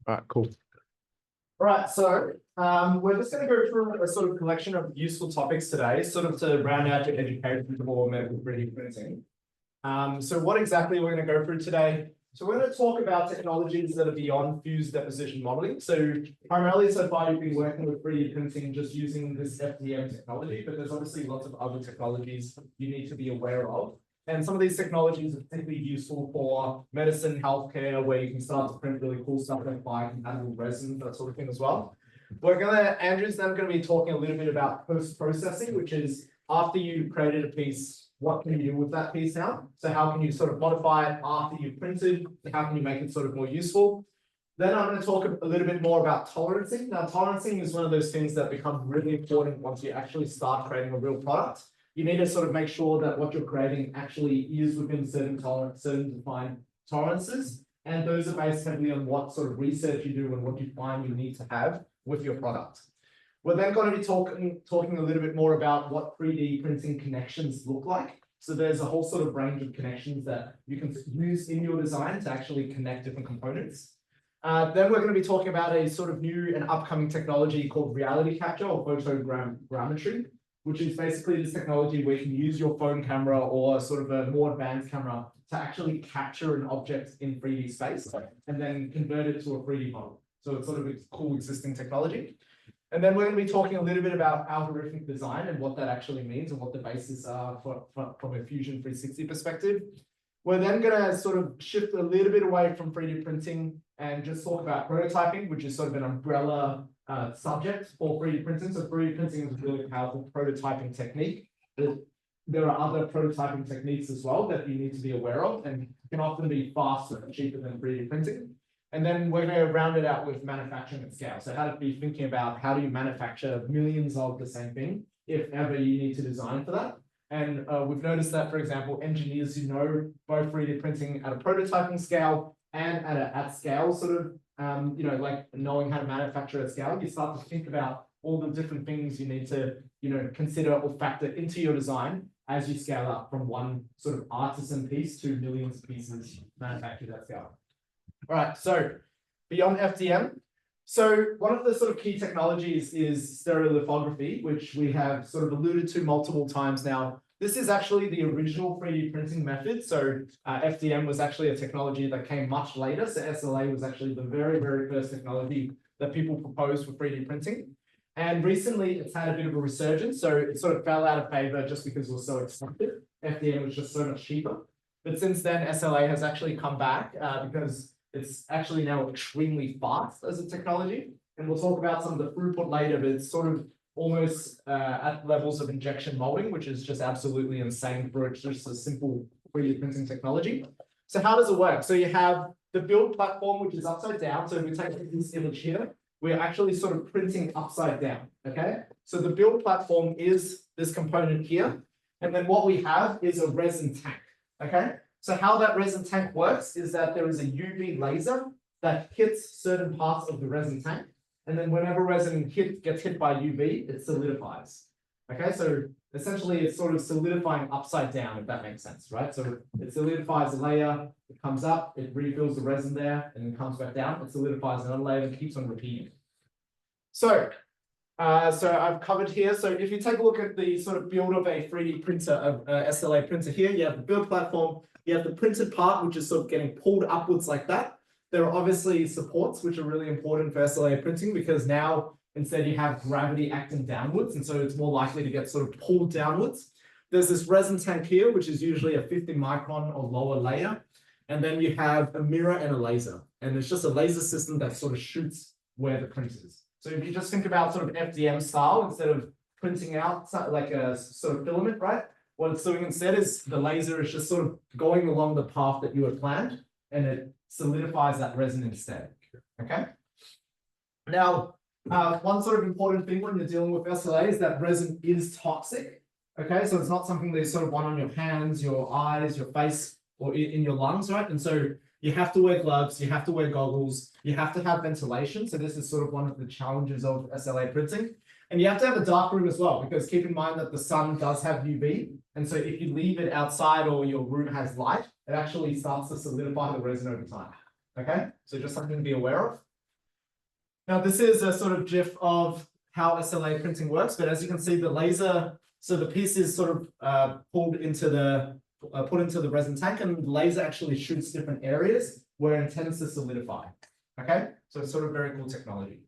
All right, cool. All right, so we're just going to go through a sort of collection of useful topics today, sort of to round out your education for medical 3D printing. So what exactly we're going to go through today? So we're going to talk about technologies that are beyond fused deposition modeling. So primarily so far you've been working with 3D printing just using this FDM technology, but there's obviously lots of other technologies you need to be aware of. And some of these technologies are particularly useful for medicine, healthcare, where you can start to print really cool stuff like biocompatible resin, that sort of thing as well. Andrew's then going to be talking a little bit about post-processing, which is after you've created a piece, what can you do with that piece now? So how can you sort of modify it after you've printed? How can you make it sort of more useful? Then I'm going to talk a little bit more about tolerancing. Now, tolerancing is one of those things that become really important once you actually start creating a real product. You need to sort of make sure that what you're creating actually is within certain defined tolerances. And those are based heavily on what sort of research you do and what you find you need to have with your product. We're then going to be talking a little bit more about what 3D printing connections look like. So there's a whole sort of range of connections that you can use in your design to actually connect different components. Then we're going to be talking about a sort of new and upcoming technology called reality capture or photogrammetry, which is basically this technology where you can use your phone camera or sort of a more advanced camera to actually capture an object in 3D space and then convert it to a 3D model. So it's sort of a cool existing technology. And then we're going to be talking a little bit about algorithmic design and what that actually means and what the basis are from a Fusion 360 perspective. We're then going to sort of shift a little bit away from 3D printing and just talk about prototyping, which is sort of an umbrella subject for 3D printing. So 3D printing is a really powerful prototyping technique. There are other prototyping techniques as well that you need to be aware of and can often be faster and cheaper than 3D printing. And then we're going to round it out with manufacturing at scale. So how to be thinking about how do you manufacture millions of the same thing if ever you need to design for that. And we've noticed that, for example, engineers who know both 3D printing at a prototyping scale and at scale sort of, like knowing how to manufacture at scale, you start to think about all the different things you need to, consider or factor into your design as you scale up from one sort of artisan piece to millions of pieces manufactured at scale. All right, so beyond FDM. So one of the sort of key technologies is stereolithography, which we have sort of alluded to multiple times now. This is actually the original 3D printing method. So FDM was actually a technology that came much later. So SLA was actually the very, very first technology that people proposed for 3D printing. And recently it's had a bit of a resurgence. So it sort of fell out of favor just because it was so expensive. FDM was just so much cheaper. But since then, SLA has actually come back because it's actually now extremely fast as a technology. And we'll talk about some of the throughput later, but it's sort of almost at levels of injection molding, which is just absolutely insane for just a simple 3D printing technology. So how does it work? So you have the build platform, which is upside down. So if we take this image here, we're actually sort of printing upside down, okay? So the build platform is this component here. And then what we have is a resin tank, okay? So how that resin tank works is that there is a UV laser that hits certain parts of the resin tank. And then whenever resin gets hit by UV, it solidifies. Okay, so essentially it's sort of solidifying upside down, if that makes sense, right? So it solidifies a layer, it comes up, it refills the resin there, and then comes back down, it solidifies another layer and keeps on repeating. So I've covered here. So if you take a look at the sort of build of a 3D printer, of SLA printer here, you have the build platform, you have the printed part, which is sort of getting pulled upwards like that. There are obviously supports, which are really important for SLA printing because now instead you have gravity acting downwards. And so it's more likely to get sort of pulled downwards. There's this resin tank here, which is usually a 50 micron or lower layer. And then you have a mirror and a laser. And it's just a laser system that sort of shoots where the print is. So if you just think about sort of FDM style, instead of printing out like a sort of filament, right? What it's doing instead is the laser is just sort of going along the path that you had planned and it solidifies that resin instead, okay? Now, one sort of important thing when you're dealing with SLA is that resin is toxic, okay? So it's not something that you sort of want on your hands, your eyes, your face, or in your lungs, right? And so you have to wear gloves, you have to wear goggles, you have to have ventilation. So this is sort of one of the challenges of SLA printing. And you have to have a dark room as well, because keep in mind that the sun does have UV. And so if you leave it outside or your room has light, it actually starts to solidify the resin over time. Okay, so just something to be aware of. Now, this is a sort of GIF of how SLA printing works, but as you can see, the laser, so the piece is sort of pulled into the put into the resin tank, and the laser actually shoots different areas where it intends to solidify. Okay, so it's sort of very cool technology.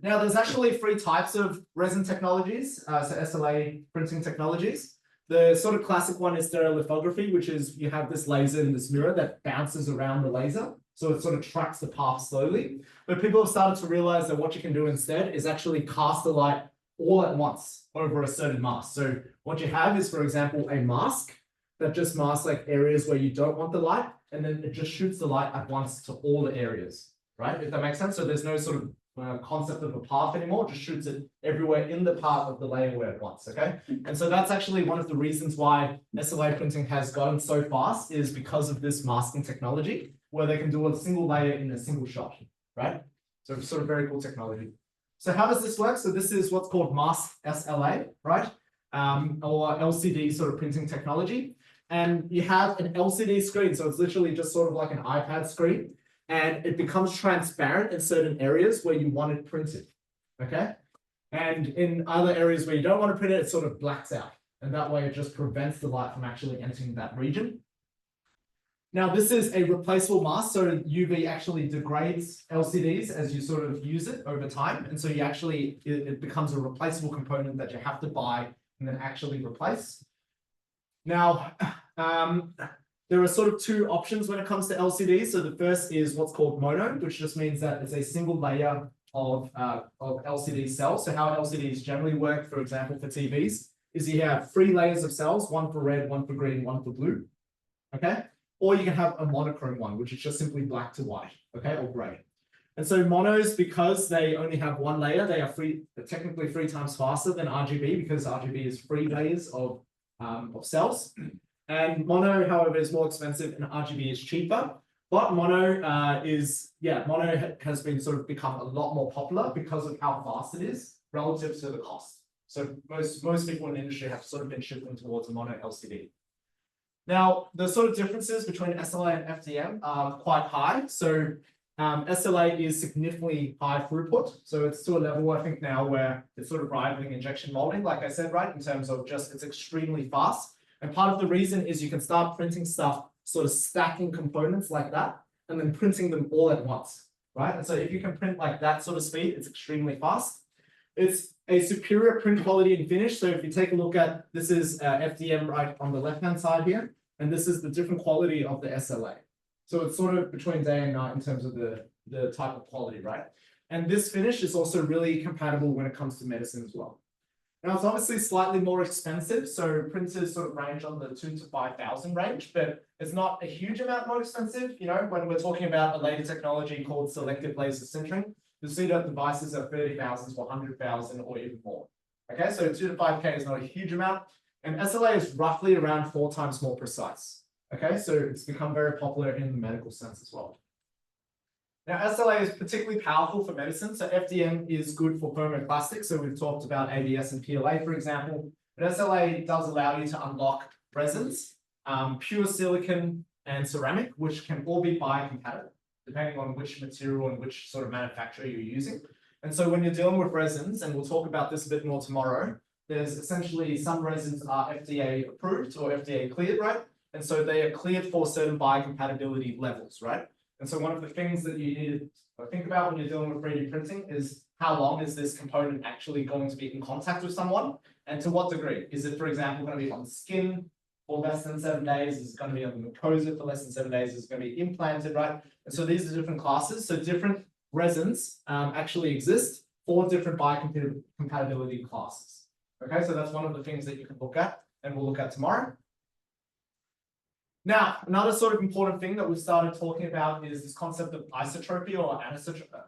Now, there's actually 3 types of resin technologies, so SLA printing technologies. The sort of classic one is stereolithography, which is you have this laser in this mirror that bounces around the laser. So it sort of tracks the path slowly. But people have started to realize that what you can do instead is actually cast the light all at once over a certain mask. So what you have is, for example, a mask that just masks like areas where you don't want the light, and then it just shoots the light at once to all the areas, right? If that makes sense. So there's no sort of concept of a path anymore, just shoots it everywhere in the path of the layer at once, okay? And so that's actually one of the reasons why SLA printing has gotten so fast, is because of this masking technology, where they can do a single layer in a single shot, right? So it's sort of very cool technology. So how does this work? So this is what's called mask SLA, right? Or LCD sort of printing technology. And you have an LCD screen, so it's literally just sort of like an iPad screen, and it becomes transparent in certain areas where you want it printed, okay? And in other areas where you don't want to print it, it sort of blacks out. And that way it just prevents the light from actually entering that region. Now, this is a replaceable mask, so UV actually degrades LCDs as you sort of use it over time. And so you actually, it becomes a replaceable component that you have to buy and then actually replace. Now, there are sort of 2 options when it comes to LCDs. So the first is what's called mono, which just means that it's a single layer of LCD cells. So how LCDs generally work, for example, for TVs, is you have 3 layers of cells, one for red, one for green, one for blue, okay? Or you can have a monochrome one, which is just simply black to white, okay, or gray. And so monos, because they only have 1 layer, they are technically 3 times faster than RGB, because RGB is 3 layers of cells. And mono, however, is more expensive and RGB is cheaper. But mono mono has been sort of become a lot more popular because of how fast it is relative to the cost. So most people in the industry have sort of been shifting towards a mono LCD. Now, the sort of differences between SLA and FDM are quite high. So SLA is significantly high throughput. So it's to a level, I think now, where it's sort of rivaling injection molding, like I said, right, in terms of just it's extremely fast. And part of the reason is you can start printing stuff, sort of stacking components like that, and then printing them all at once, right? And so if you can print like that sort of speed, it's extremely fast. It's a superior print quality and finish. So if you take a look at, this is FDM right on the left-hand side here, and this is the different quality of the SLA. So it's sort of between day and night in terms of the type of quality, right? And this finish is also really compatible when it comes to medicine as well. Now, it's obviously slightly more expensive, so printers sort of range on the 2,000 to 5,000 range, but it's not a huge amount more expensive. You know, when we're talking about a later technology called selective laser sintering, you'll see that devices are 30,000 to 100,000 or even more. Okay, so 2 to 5K is not a huge amount, and SLA is roughly around 4 times more precise. Okay, so it's become very popular in the medical sense as well. Now, SLA is particularly powerful for medicine. So FDM is good for thermoplastics. So we've talked about ABS and PLA, for example. But SLA does allow you to unlock resins, pure silicon and ceramic, which can all be biocompatible, depending on which material and which sort of manufacturer you're using. And so when you're dealing with resins, and we'll talk about this a bit more tomorrow, there's essentially some resins are FDA approved or FDA cleared, right? And so they are cleared for certain biocompatibility levels, right? And so one of the things that you need to think about when you're dealing with 3D printing is how long is this component actually going to be in contact with someone, and to what degree? Is it, for example, going to be on skin for less than 7 days? Is it going to be on the mucosa for less than 7 days? Is it going to be implanted, right? And so these are different classes. So different resins actually exist for different biocompatibility classes. Okay, so that's one of the things that you can look at, and we'll look at tomorrow. Now, another sort of important thing that we've started talking about is this concept of isotropy or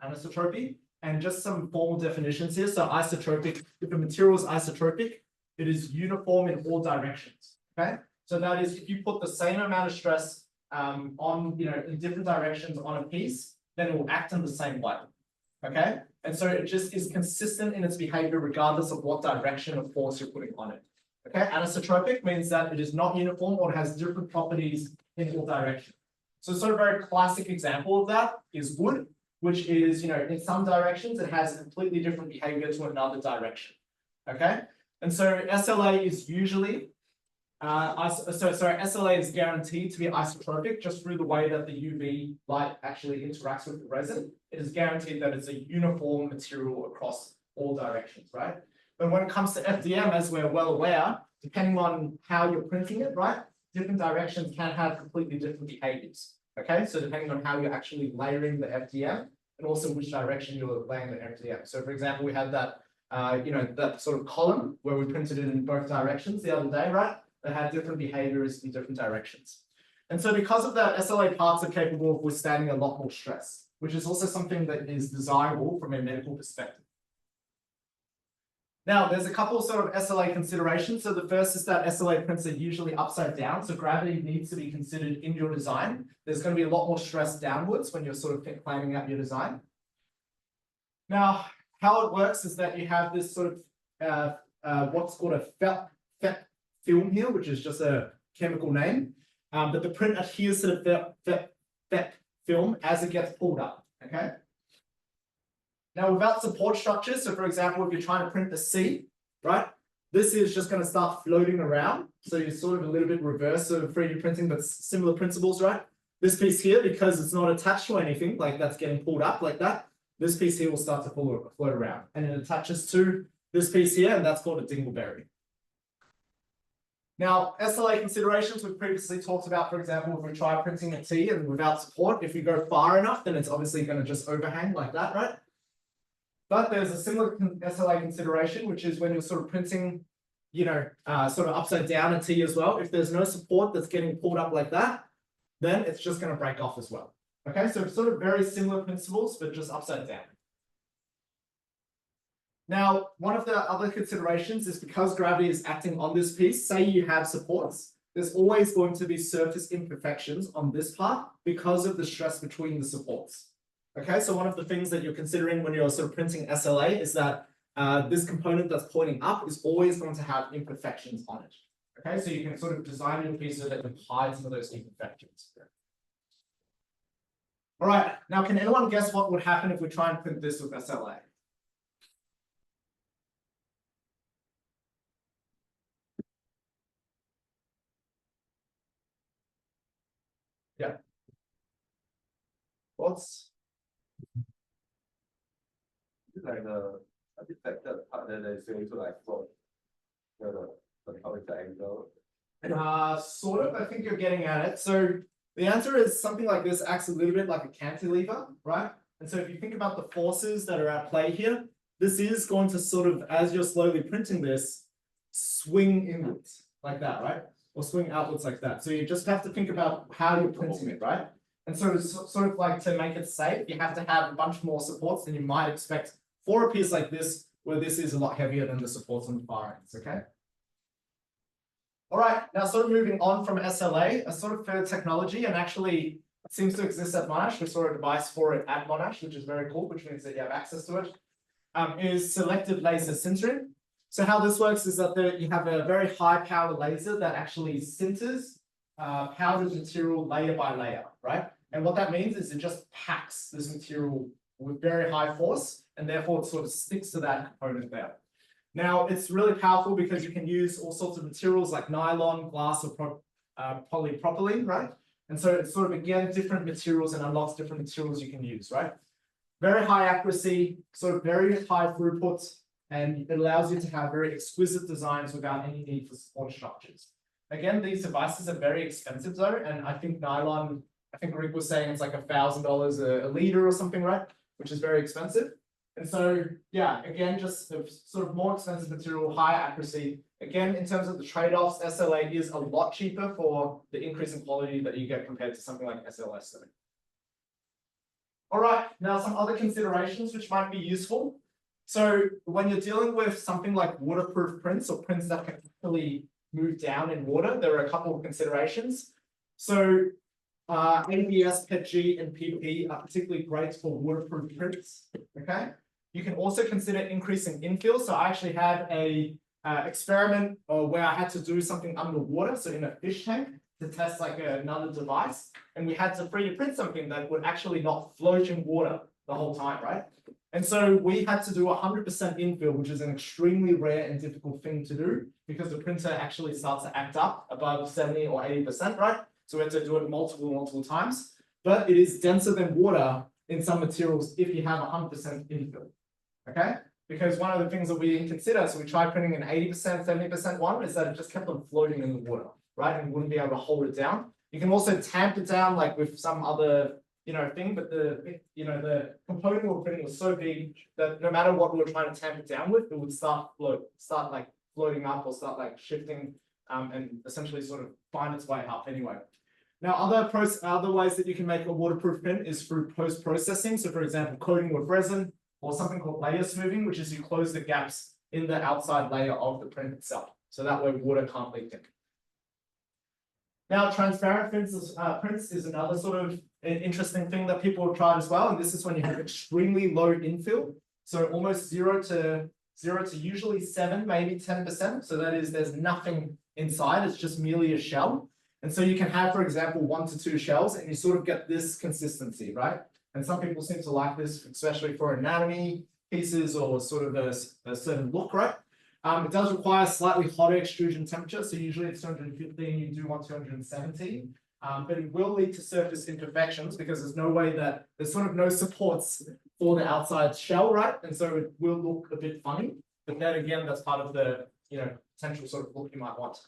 anisotropy, and just some formal definitions here. So isotropic, if a material is isotropic, it is uniform in all directions, okay? So that is, if you put the same amount of stress on, in different directions on a piece, then it will act in the same way, okay? And so it just is consistent in its behavior regardless of what direction of force you're putting on it. Okay, anisotropic means that it is not uniform or it has different properties in all directions. So sort of a very classic example of that is wood. which is, in some directions, it has a completely different behavior to another direction. Okay, and so SLA is usually, SLA is guaranteed to be isotropic just through the way that the UV light actually interacts with the resin. It is guaranteed that it's a uniform material across all directions, right? But when it comes to FDM, as we're well aware, depending on how you're printing it, right, different directions can have completely different behaviors. Okay, so depending on how you're actually layering the FDM and also which direction you're laying the FDM. So for example, we had that, that sort of column where we printed it in both directions the other day, right? That had different behaviors in different directions. And so because of that, SLA parts are capable of withstanding a lot more stress, which is also something that is desirable from a medical perspective. Now, there's a couple sort of SLA considerations. So the first is that SLA prints are usually upside down. So gravity needs to be considered in your design. There's going to be a lot more stress downwards when you're sort of planning out your design. Now, how it works is that you have this sort of what's called a FEP film here, which is just a chemical name. But the print adheres to the FEP film as it gets pulled up. Okay. Now, without support structures, so for example, if you're trying to print the C, right, this is just going to start floating around. So you're sort of a little bit reverse of 3D printing, but similar principles, right? This piece here, because it's not attached to anything, like that's getting pulled up like that, this piece here will start to float around. And it attaches to this piece here, and that's called a dingleberry. Now, SLA considerations we've previously talked about, for example, if we try printing a T and without support, if we go far enough, then it's obviously going to just overhang like that, right? But there's a similar SLA consideration, which is when you're sort of printing, sort of upside down a T as well. If there's no support that's getting pulled up like that, then it's just going to break off as well. Okay, so it's sort of very similar principles, but just upside down. Now, one of the other considerations is because gravity is acting on this piece, say you have supports, there's always going to be surface imperfections on this part because of the stress between the supports. Okay, so one of the things that you're considering when you're sort of printing SLA is that this component that's pointing up is always going to have imperfections on it. Okay, so you can sort of design your piece so that it hides some of those imperfections. All right, now can anyone guess what would happen if we try and print this with SLA? Yeah. What's like I think like the part that they say to like float how is the angle? Sort of, I think you're getting at it. So the answer is something like this acts a little bit like a cantilever, right? And so if you think about the forces that are at play here, this is going to sort of, as you're slowly printing this, swing inwards like that, right? Or swing outwards like that. So you just have to think about how you're printing it, right? And so sort of like to make it safe, you have to have a bunch more supports than you might expect for a piece like this, where this is a lot heavier than the supports on the far ends, okay? All right, now sort of moving on from SLA, a sort of third technology, and actually it seems to exist at Monash. We saw a device for it at Monash, which is very cool, which means that you have access to it, is selective laser sintering. So how this works is that you have a very high power laser that actually sinters powdered material layer by layer, right? And what that means is it just packs this material with very high force, and therefore it sort of sticks to that component there. Now, it's really powerful because you can use all sorts of materials like nylon, glass, or polypropylene, right? And so it's sort of, again, different materials and unlocks different materials you can use, right? Very high accuracy, sort of very high throughput, and it allows you to have very exquisite designs without any need for support structures. Again, these devices are very expensive though, and I think nylon, I think Rick was saying it's like $1,000 a liter or something, right? Which is very expensive. And so, yeah, again, just sort of more expensive material, higher accuracy. Again, in terms of the trade-offs, SLA is a lot cheaper for the increase in quality that you get compared to something like SLS. All right, now some other considerations which might be useful. So when you're dealing with something like waterproof prints or prints that can actually move down in water, there are a couple of considerations. So ABS, PETG, and PP are particularly great for waterproof prints, okay? You can also consider increasing infill. So I actually had a experiment where I had to do something underwater, so in a fish tank, to test like another device. And we had to 3D print something that would actually not float in water, the whole time, right? And so we had to do 100% infill, which is an extremely rare and difficult thing to do because the printer actually starts to act up above 70 or 80%, right? So we had to do it multiple times, but it is denser than water in some materials if you have 100% infill, okay? Because one of the things that we didn't consider, so we tried printing an 80%, 70% one, is that it just kept on floating in the water, right? And wouldn't be able to hold it down. You can also tamp it down like with some other, thing, but the component we were printing was so big that no matter what we were trying to tamp it down with, it would start like floating up or start like shifting, and essentially sort of find its way up anyway. Now, other ways that you can make a waterproof print is through post-processing. So for example, coating with resin or something called layer smoothing, which is you close the gaps in the outside layer of the print itself. So that way water can't leak in. Now, transparent prints is another sort of interesting thing that people have tried as well. And this is when you have extremely low infill. So almost zero to usually 7, maybe 10%. So that is, there's nothing inside. It's just merely a shell. And so you can have, for example, 1 to 2 shells and you sort of get this consistency, right? And some people seem to like this, especially for anatomy pieces or sort of a certain look, right? It does require slightly hotter extrusion temperature. So usually it's 215, you do want 270. But it will lead to surface imperfections because there's no way that there's sort of no supports for the outside shell, right? And so it will look a bit funny. But then again, that's part of the potential sort of look you might want.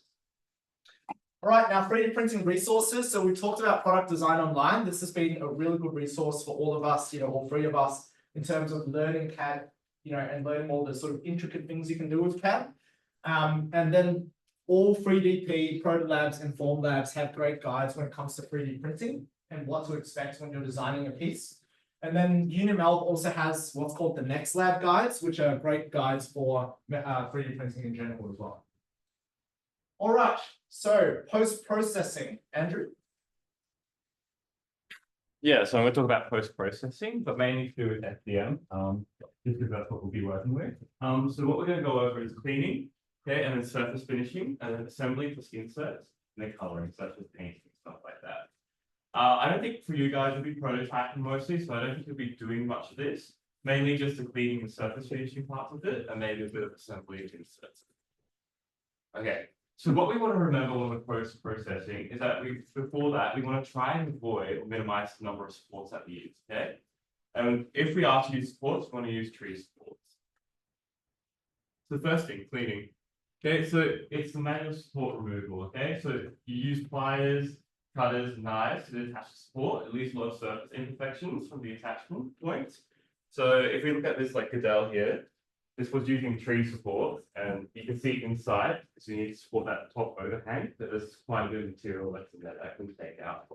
All right, now 3D printing resources. So we talked about product design online. This has been a really good resource for all of us, all 3 of us, in terms of learning CAD, and learning all the sort of intricate things you can do with CAD. And then all 3DP, Proto Labs, and Form Labs have great guides when it comes to 3D printing and what to expect when you're designing a piece. And then UniMelb also has what's called the Next Lab guides, which are great guides for 3D printing in general as well. All right, so post-processing, Andrew. Yeah, so I'm going to talk about post-processing, but mainly through FDM, just because that's what we'll be working with. So what we're going to go over is cleaning, okay, and then surface finishing, and then assembly for inserts, and then coloring, such as painting, stuff like that. I don't think for you guys you'll be prototyping mostly, so I don't think you'll be doing much of this. Mainly just the cleaning and surface finishing parts of it, and maybe a bit of assembly of inserts. Okay. So what we want to remember when we're post-processing is that before that, we want to try and avoid or minimize the number of supports that we use, okay? And if we are to use supports, we want to use tree supports. So the first thing, cleaning. Okay, so it's the manual support removal, okay? So you use pliers, cutters, knives to attach the support, at least a lot of surface imperfections from the attachment point. So if we look at this like Goodell here, this was using tree support, and you can see inside, so you need to support that top overhang, that there's quite a bit of material that's in there that I can take out.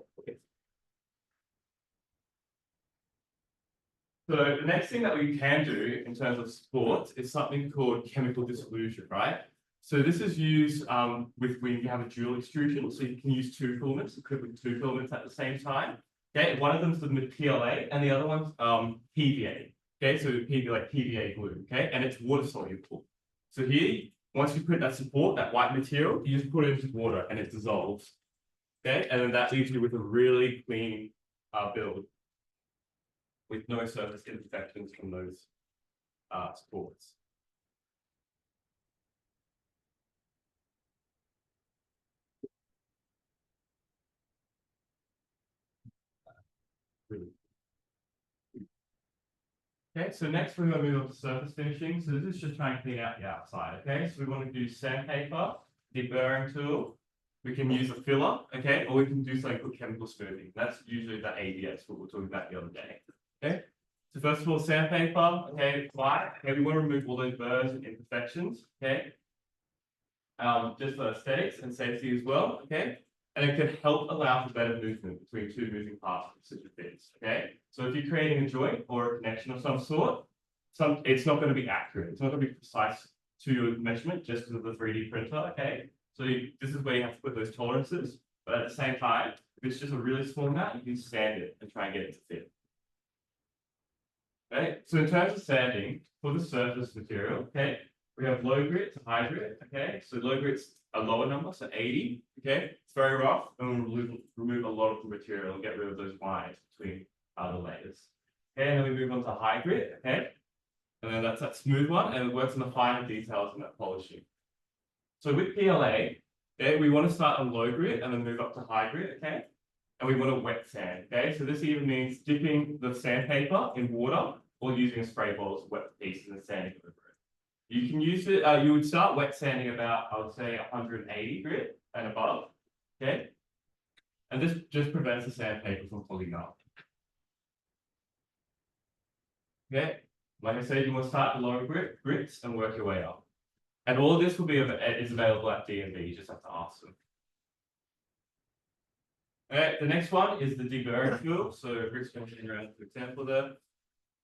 So the next thing that we can do in terms of support is something called chemical dissolution, right? So this is used with when you have a dual extrusion, so you can use 2 filaments, equivalent 2 filaments at the same time. Okay, one of them is the PLA, and the other one's PVA. Okay, so it'd be like PVA glue, okay, and it's water soluble. So here, once you put that support, that white material, you just put it into water and it dissolves. Okay, and then that leaves you with a really clean build with no surface imperfections from those supports. Okay, so next we're going to move on to surface finishing. So this is just trying to clean out the outside. Okay, so we want to do sandpaper, deburring tool. We can use a filler, okay, or we can do something called chemical smoothing. That's usually the ADS, what we were talking about the other day. Okay, so first of all, sandpaper, okay, white. Okay, we want to remove all those burrs and imperfections. Okay, just for aesthetics and safety as well. Okay. And it can help allow for better movement between 2 moving parts of such a things, okay? So if you're creating a joint or a connection of some sort, it's not going to be accurate. It's not going to be precise to your measurement just because of the 3D printer, okay? So this is where you have to put those tolerances, but at the same time, if it's just a really small amount, you can sand it and try and get it to fit. Okay, so in terms of sanding, for the surface material, okay, we have low grit to high grit, okay? So low grit's a lower number, so 80, okay? It's very rough, and we'll remove a lot of the material and get rid of those lines between the layers. Okay, and then we move on to high grit, okay? And then that's that smooth one, and it works on the finer details and that polishing. So with PLA, okay, we want to start on low grit and then move up to high grit, okay? And we want to wet sand, okay? So this either means dipping the sandpaper in water or using a spray bottle to wet the pieces and sanding over it. You can use it, you would start wet sanding about, I would say, 180 grit and above, okay? And this just prevents the sandpaper from fogging up. Okay, like I said, you want to start the lower grits and work your way up. And all of this will be is available at DMV, you just have to ask them. Okay, the next one is the deburring tool. So Rick's going to around for example there.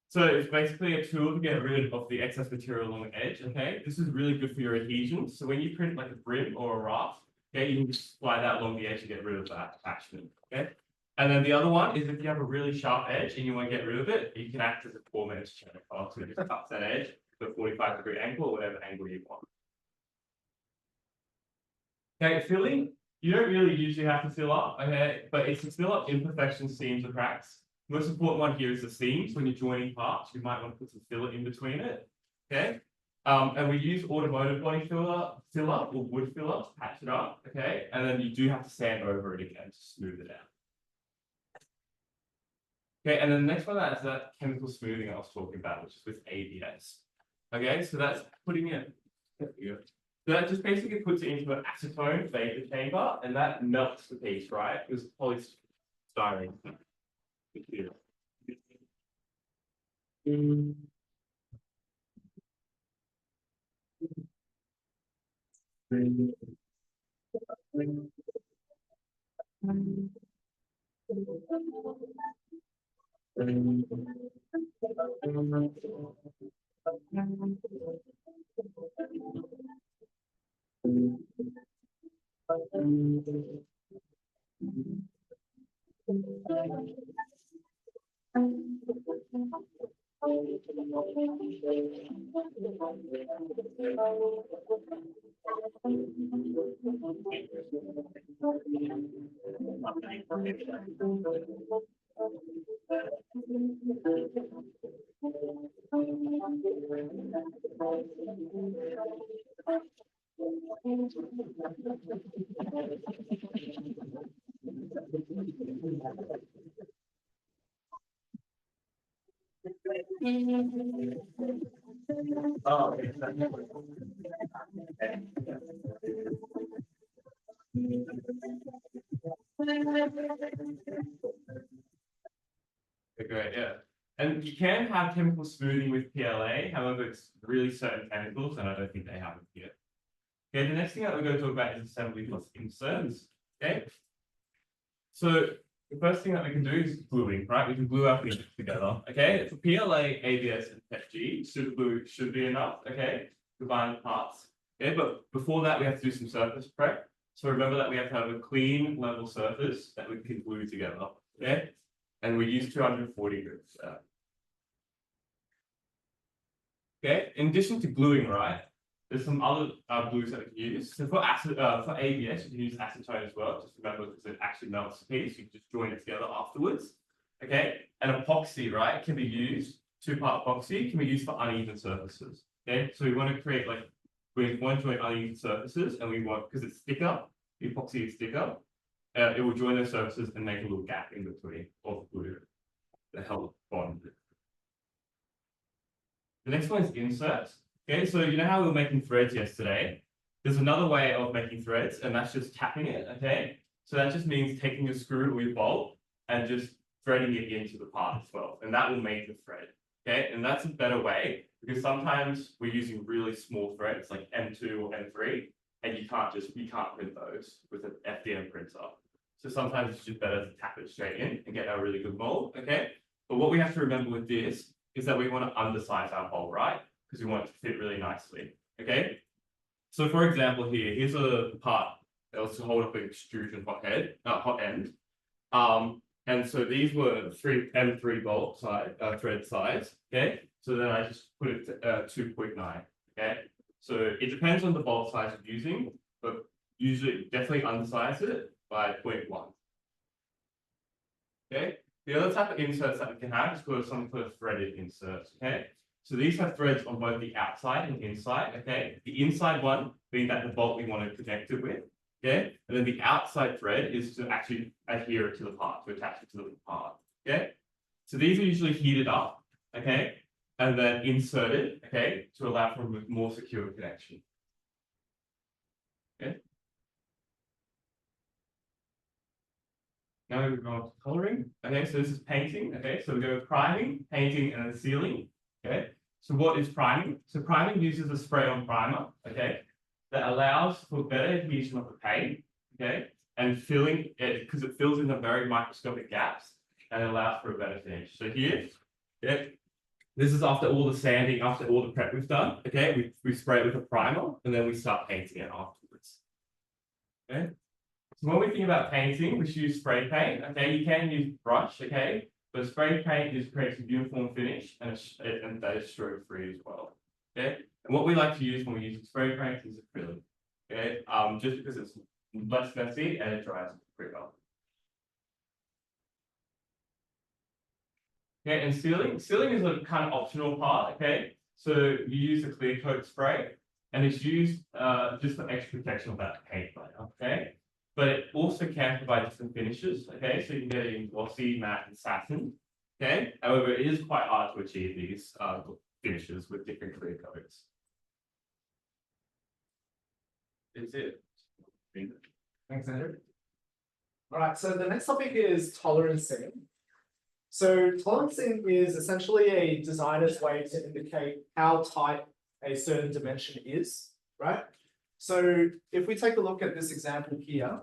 So it's basically a tool to get rid of the excess material along the edge. Okay, this is really good for your adhesions. So when you print like a brim or a raft, okay, you can just slide that along the edge and get rid of that attachment. Okay. And then the other one is if you have a really sharp edge and you want to get rid of it, you can act as a 4-minute channel. So it just cuts that edge to a 45-degree angle or whatever angle you want. Okay, filling, you don't really usually have to fill up, okay, but it's to fill up imperfections, seams, or cracks. The most important one here is the seams. When you're joining parts, you might want to put some filler in between it. Okay. And we use automotive body filler or wood filler to patch it up, okay, and then you do have to sand over it again to smooth it out. Okay, and then the next one is that chemical smoothing I was talking about, which is with ABS. Okay, so that's putting it. So that just basically puts it into an acetone vapor chamber, and that melts the piece, right? Because polystyrene. Oh, okay. Great, yeah. And you can have chemical smoothing with PLA, however, it's really certain chemicals, and I don't think they have it here. Okay, the next thing that we're going to talk about is assembly plus inserts. Okay. So the first thing that we can do is gluing, right? We can glue our things together. Okay. For PLA, ABS, and FG, super glue should be enough. Okay. Combine the parts. Okay, but before that, we have to do some surface prep. So remember that we have to have a clean, level surface that we can glue together. Okay. And we use 240 grits. Okay. In addition to gluing, right? There's some other glues that we can use. So for ABS, you can use acetone as well. Just remember, because it actually melts the piece, you can just join it together afterwards. Okay, and epoxy, right, can be used. 2-part epoxy can be used for uneven surfaces. Okay, so we want to create like we want to join uneven surfaces, and we want because it's thicker. The epoxy is thicker. It will join those surfaces and make a little gap in between of glue to help bond it. The next one is inserts. Okay, so you know how we were making threads yesterday? There's another way of making threads, and that's just tapping it, okay? So that just means taking a screw or your bolt and just threading it into the part itself, and that will make the thread, okay? And that's a better way, because sometimes we're using really small threads, like M2 or M3, and you can't print those with an FDM printer. So sometimes it's just better to tap it straight in and get a really good mold, okay? But what we have to remember with this is that we want to undersize our bowl, right? Because we want it to fit really nicely, okay? So for example here, here's a part that was to hold up an extrusion hot end. And so these were M3 bolt size, thread size, okay? So then I just put it to 2.9, okay? So it depends on the bolt size you're using, but usually definitely undersize it by 0.1. Okay, The other type of inserts that we can have is called something called threaded inserts, okay? So these have threads on both the outside and inside, okay? The inside one being that the bolt we want to connect it with, okay? And then the outside thread is to actually adhere it to the part, to attach it to the part, okay? So these are usually heated up, okay? And then inserted, okay, to allow for a more secure connection. Okay. Now we go on to coloring. Okay, so this is painting. Okay, so we go with priming, painting, and then sealing. Okay, so what is priming? So priming uses a spray-on primer. Okay, that allows for better adhesion of the paint. Okay, and filling it because it fills in the very microscopic gaps and allows for a better finish. So here, yeah, this is after all the sanding, after all the prep we've done. Okay, we spray it with a primer and then we start painting it afterwards. Okay. So when we think about painting, we should use spray paint. Okay, you can use brush. Okay, but spray paint just creates a uniform finish and that is stroke free as well. Okay, and what we like to use when we use spray paint is acrylic. Okay, just because it's less messy and it dries pretty well. Okay, and sealing is a kind of optional part. Okay, so you use a clear coat spray, and it's used just for extra protection of that paint layer. Okay. But it also can provide different finishes, okay? So you can get it in glossy, matte, and satin, okay? However, it is quite hard to achieve these finishes with different clear coats. That's it. Thanks, Andrew. All right, so the next topic is tolerancing. So tolerancing is essentially a designer's way to indicate how tight a certain dimension is, right? So if we take a look at this example here,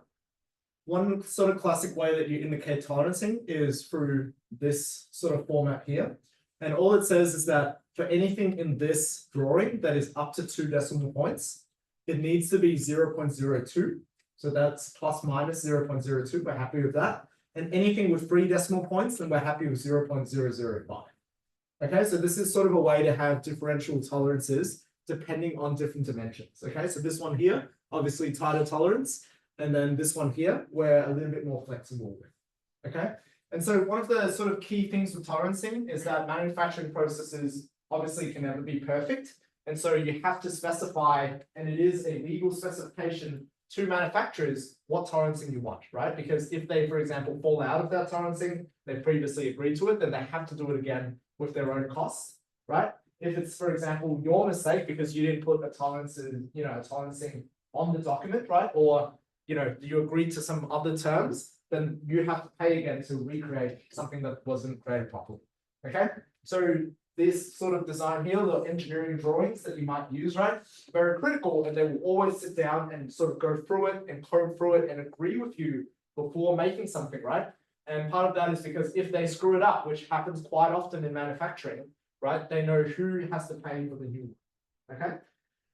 one sort of classic way that you indicate tolerancing is through this sort of format here. And all it says is that for anything in this drawing that is up to 2 decimal points, it needs to be 0.02. So that's plus minus 0.02. We're happy with that. And anything with 3 decimal points, then we're happy with 0.005. Okay, so this is sort of a way to have differential tolerances depending on different dimensions. Okay, so this one here, obviously tighter tolerance, and then this one here, we're a little bit more flexible with. Okay, and so one of the sort of key things with tolerancing is that manufacturing processes obviously can never be perfect. And so you have to specify, and it is a legal specification to manufacturers, what tolerancing you want, right? Because if they, for example, fall out of that tolerancing, they previously agreed to it, then they have to do it again with their own costs, right? If it's, for example, your mistake because you didn't put a tolerance in, a tolerancing on the document, right? Or, you agreed to some other terms, then you have to pay again to recreate something that wasn't created properly. Okay. So this sort of design here, the engineering drawings that you might use, right? Very critical, and they will always sit down and sort of go through it and code through it and agree with you before making something, right? And part of that is because if they screw it up, which happens quite often in manufacturing, right? They know who has to pay for the new one, okay?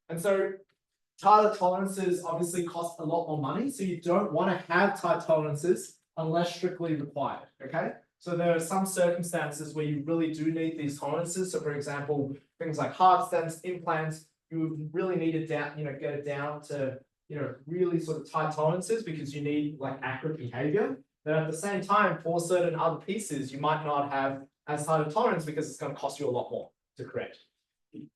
And so tighter tolerances obviously cost a lot more money, so you don't want to have tight tolerances unless strictly required, okay? So there are some circumstances where you really do need these tolerances. So for example, things like heart stents, implants, you would really need it down, get it down to, really sort of tight tolerances because you need like accurate behavior. But at the same time, for certain other pieces, you might not have as tight a tolerance because it's going to cost you a lot more to create.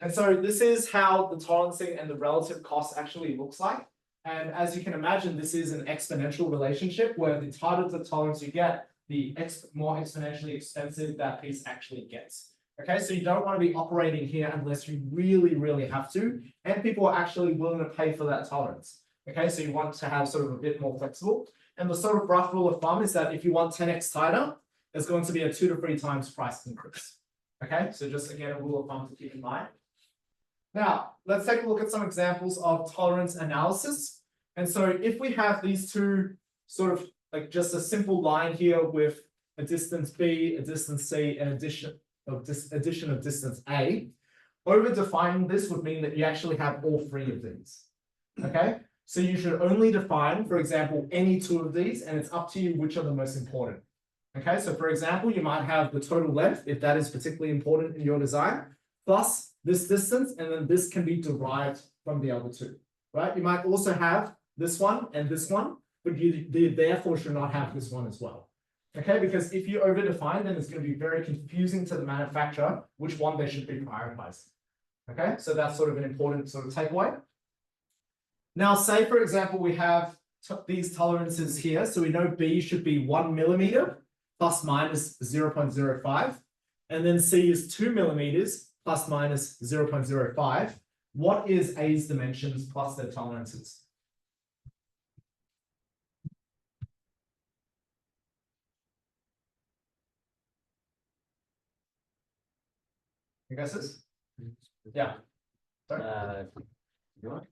And so this is how the tolerancing and the relative cost actually looks like. And as you can imagine, this is an exponential relationship where the tighter the tolerance you get, the more exponentially expensive that piece actually gets. Okay, so you don't want to be operating here unless you really, really have to, and people are actually willing to pay for that tolerance. Okay, so you want to have sort of a bit more flexible. And the sort of rough rule of thumb is that if you want 10x tighter, there's going to be a 2 to 3 times price increase. Okay, so just again, a rule of thumb to keep in mind. Now, let's take a look at some examples of tolerance analysis. And so if we have these two sort of like just a simple line here with a distance B, a distance C, and addition of distance A, over defining this would mean that you actually have all 3 of these. Okay, so you should only define, for example, any 2 of these, and it's up to you which are the most important. Okay, so for example, you might have the total length, if that is particularly important in your design, plus this distance, and then this can be derived from the other 2, right? You might also have this one and this one, but you therefore should not have this one as well. Okay, because if you over-define, then it's going to be very confusing to the manufacturer which one they should be prioritized. Okay, so that's sort of an important sort of takeaway. Now, say for example, we have these tolerances here. So we know B should be 1 millimeter plus minus 0.05. And then C is 2 millimeters plus minus 0.05. What is A's dimensions plus their tolerances? Your guesses? Yeah. Sorry. You want?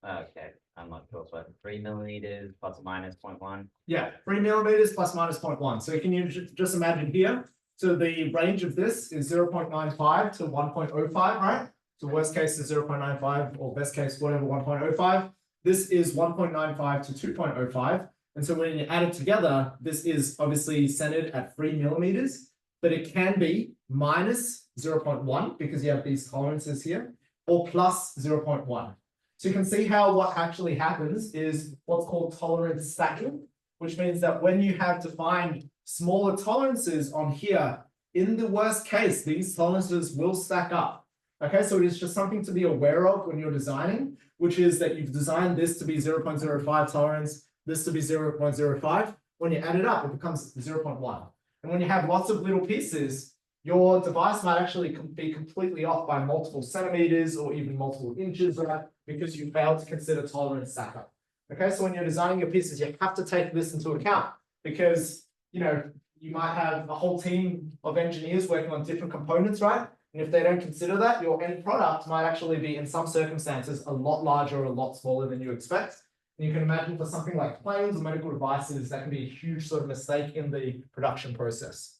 Okay, I'm not sure, so 3 millimeters plus or minus 0.1. Yeah, 3 millimeters plus minus 0.1. So can you just imagine here? So the range of this is 0.95 to 1.05, right? So worst case is 0.95 or best case, whatever, 1.05. This is 1.95 to 2.05. And so when you add it together, this is obviously centered at 3 millimeters, but it can be minus 0.1 because you have these tolerances here, or plus 0.1. So you can see how what actually happens is what's called tolerance stacking, which means that when you have defined smaller tolerances on here, in the worst case, these tolerances will stack up. Okay, so it is just something to be aware of when you're designing, which is that you've designed this to be 0.05 tolerance, this to be 0.05. When you add it up, it becomes 0.1. And when you have lots of little pieces, your device might actually be completely off by multiple centimeters or even multiple inches, right? Because you failed to consider tolerance stack up. Okay, so when you're designing your pieces, you have to take this into account because, you know, you might have a whole team of engineers working on different components, right? And if they don't consider that, your end product might actually be, in some circumstances, a lot larger or a lot smaller than you expect. And you can imagine for something like planes or medical devices, that can be a huge sort of mistake in the production process.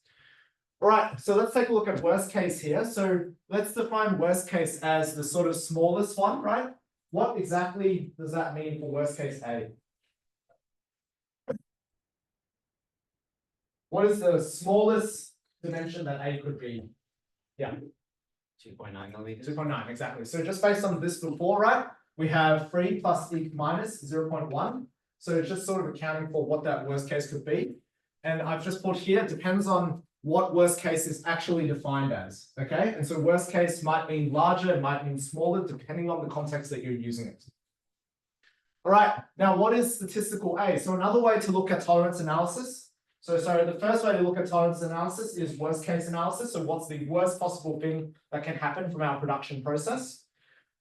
All right, so let's take a look at worst case here. So let's define worst case as the sort of smallest one, right? What exactly does that mean for worst case A? What is the smallest dimension that A could be? Yeah. 2.9 millimeters. 2.9, exactly. So just based on this before, right? We have 3 plus E minus 0.1. So it's just sort of accounting for what that worst case could be. And I've just put here, it depends on what worst case is actually defined as, okay? And so worst case might mean larger, it might mean smaller, depending on the context that you're using it. All right, now what is statistical A? So another way to look at tolerance analysis. So sorry, the first way to look at tolerance analysis is worst case analysis. So what's the worst possible thing that can happen from our production process?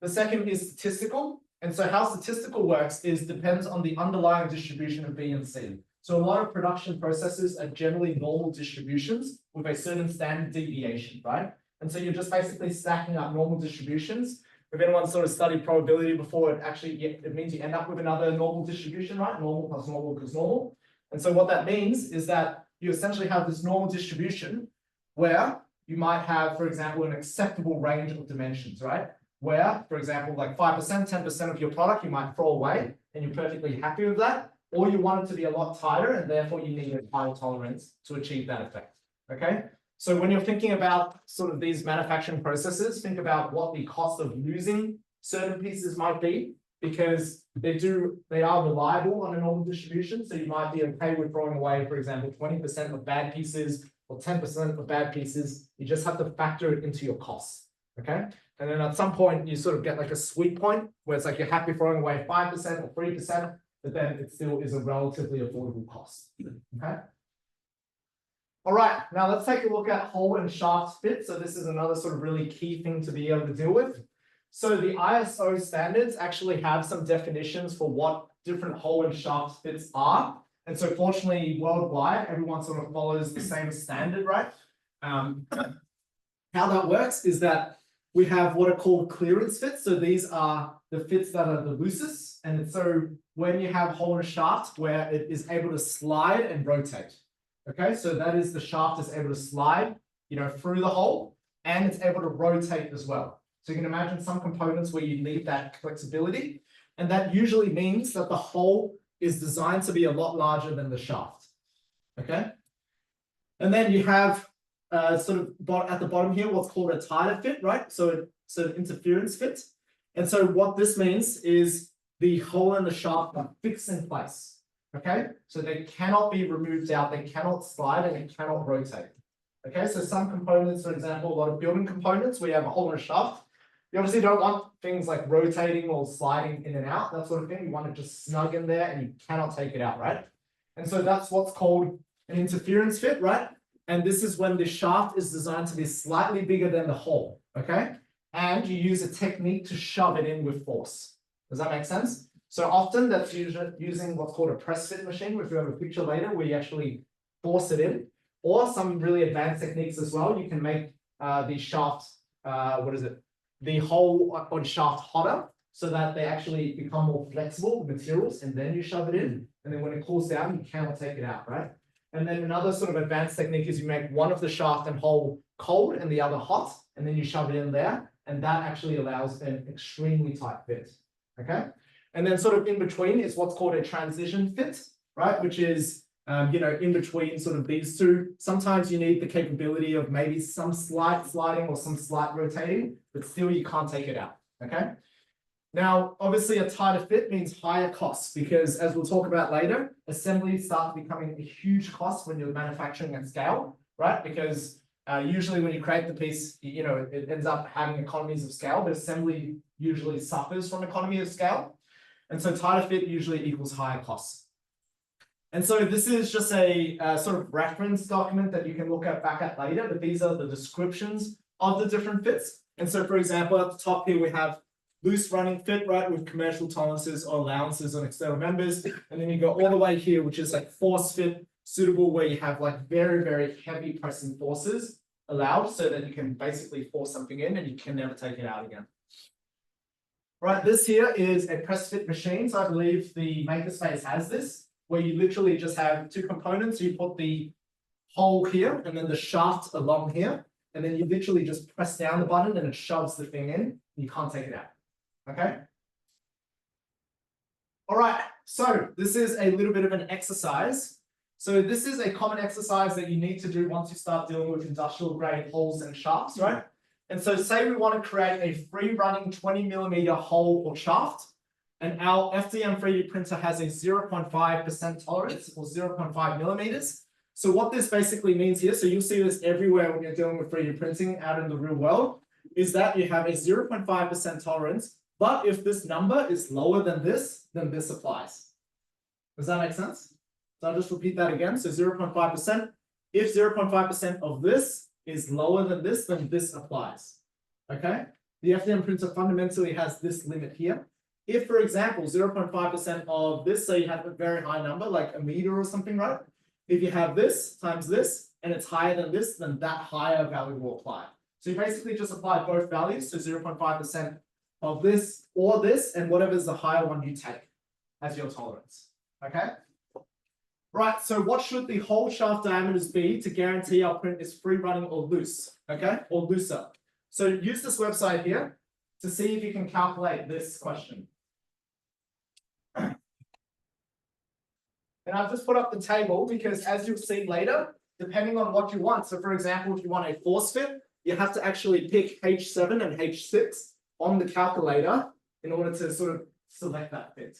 The second is statistical. And so how statistical works is depends on the underlying distribution of B and C. So a lot of production processes are generally normal distributions with a certain standard deviation, right? And so you're just basically stacking up normal distributions. If anyone sort of studied probability before, it means you end up with another normal distribution, right? Normal plus normal equals normal. And so what that means is that you essentially have this normal distribution where you might have, for example, an acceptable range of dimensions, right? Where, for example, like 5%, 10% of your product you might throw away and you're perfectly happy with that. Or you want it to be a lot tighter and therefore you need a higher tolerance to achieve that effect, okay? So when you're thinking about sort of these manufacturing processes, think about what the cost of losing certain pieces might be, because they are reliable on a normal distribution. So you might be okay with throwing away, for example, 20% of bad pieces or 10% of bad pieces. You just have to factor it into your costs, okay? And then at some point you sort of get like a sweet point where it's like you're happy throwing away 5% or 3%, but then it still is a relatively affordable cost, okay? All right, now let's take a look at hole and shaft fit. So this is another sort of really key thing to be able to deal with. So the ISO standards actually have some definitions for what different hole and shaft fits are. And so fortunately, worldwide, everyone sort of follows the same standard, right? How that works is that we have what are called clearance fits. So these are the fits that are the loosest. And so when you have hole and shaft where it is able to slide and rotate. Okay, so that is the shaft is able to slide, you know, through the hole and it's able to rotate as well. So you can imagine some components where you need that flexibility. And that usually means that the hole is designed to be a lot larger than the shaft. Okay. And then you have sort of at the bottom here, what's called a tighter fit, right? So it's an interference fit. And so what this means is the hole and the shaft are fixed in place. Okay, so they cannot be removed out, they cannot slide, and they cannot rotate. Okay, so some components, for example, a lot of building components, we have a hole in a shaft. You obviously don't want things like rotating or sliding in and out, that sort of thing. You want it just snug in there and you cannot take it out, right? And so that's what's called an interference fit, right? And this is when the shaft is designed to be slightly bigger than the hole, okay? And you use a technique to shove it in with force. Does that make sense? So often that's using what's called a press fit machine, which we have a picture later where you actually force it in, or some really advanced techniques as well. You can make the shaft, the hole on shaft hotter so that they actually become more flexible, the materials, and then you shove it in. And then when it cools down, you cannot take it out, right? And then another sort of advanced technique is you make one of the shaft and hole cold and the other hot, and then you shove it in there. And that actually allows an extremely tight fit, okay? And then sort of in between is what's called a transition fit, right? Which is, in between sort of these two. Sometimes you need the capability of maybe some slight sliding or some slight rotating, but still you can't take it out, okay? Now, obviously a tighter fit means higher costs because as we'll talk about later, assemblies start becoming a huge cost when you're manufacturing at scale, right? Because usually when you create the piece, it ends up having economies of scale, but assembly usually suffers from economy of scale. And so tighter fit usually equals higher costs. And so this is just a sort of reference document that you can look at back at later, but these are the descriptions of the different fits. And so for example, at the top here, we have loose running fit, right, with commercial tolerances or allowances on external members. And then you go all the way here, which is like force fit, suitable where you have like very, very heavy pressing forces allowed so that you can basically force something in and you can never take it out again. Right, this here is a press fit machine. So I believe the makerspace has this, where you literally just have two components. You put the hole here and then the shaft along here. And then you literally just press down the button and it shoves the thing in. You can't take it out. Okay. All right. So this is a little bit of an exercise. So this is a common exercise that you need to do once you start dealing with industrial grade holes and shafts, right? And so say we want to create a free running 20mm hole or shaft, and our FDM 3D printer has a 0.5% tolerance or 0.5 millimeters. So what this basically means here, so you'll see this everywhere when you're dealing with 3D printing out in the real world, is that you have a 0.5% tolerance, but if this number is lower than this, then this applies. Does that make sense? So I'll just repeat that again. So 0.5%, if 0.5% of this is lower than this, then this applies. Okay? The FDM printer fundamentally has this limit here. If, for example, 0.5% of this, so you have a very high number, like a meter or something, right? If you have this times this, and it's higher than this, then that higher value will apply. So you basically just apply both values, so 0.5% of this or this, and whatever is the higher one you take as your tolerance. Okay? Right, so what should the hole shaft diameters be to guarantee our print is free running or loose? Okay, or looser. So use this website here to see if you can calculate this question. And I've just put up the table because as you'll see later, depending on what you want. So for example, if you want a force fit, you have to actually pick H7 and H6 on the calculator in order to sort of select that fit.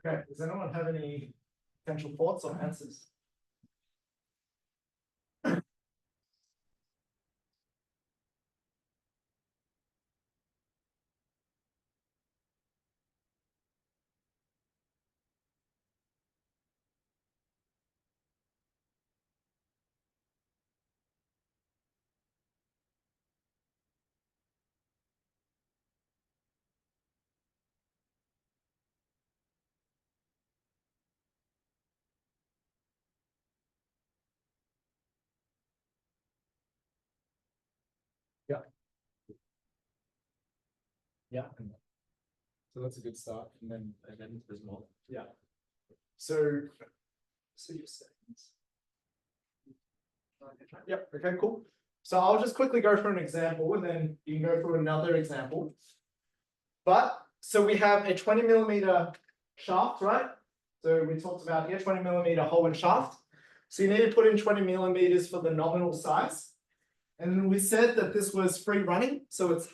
Okay, does anyone have any potential thoughts or answers? Yeah. Yeah. So that's a good start, and then there's more. Yeah. So your settings. Yep, okay, cool. So I'll just quickly go through an example and then you can go through another example. But so we have a 20mm shaft, right? So we talked about here 20mm hole and shaft. So you need to put in 20mm for the nominal size. And then we said that this was free running. So it's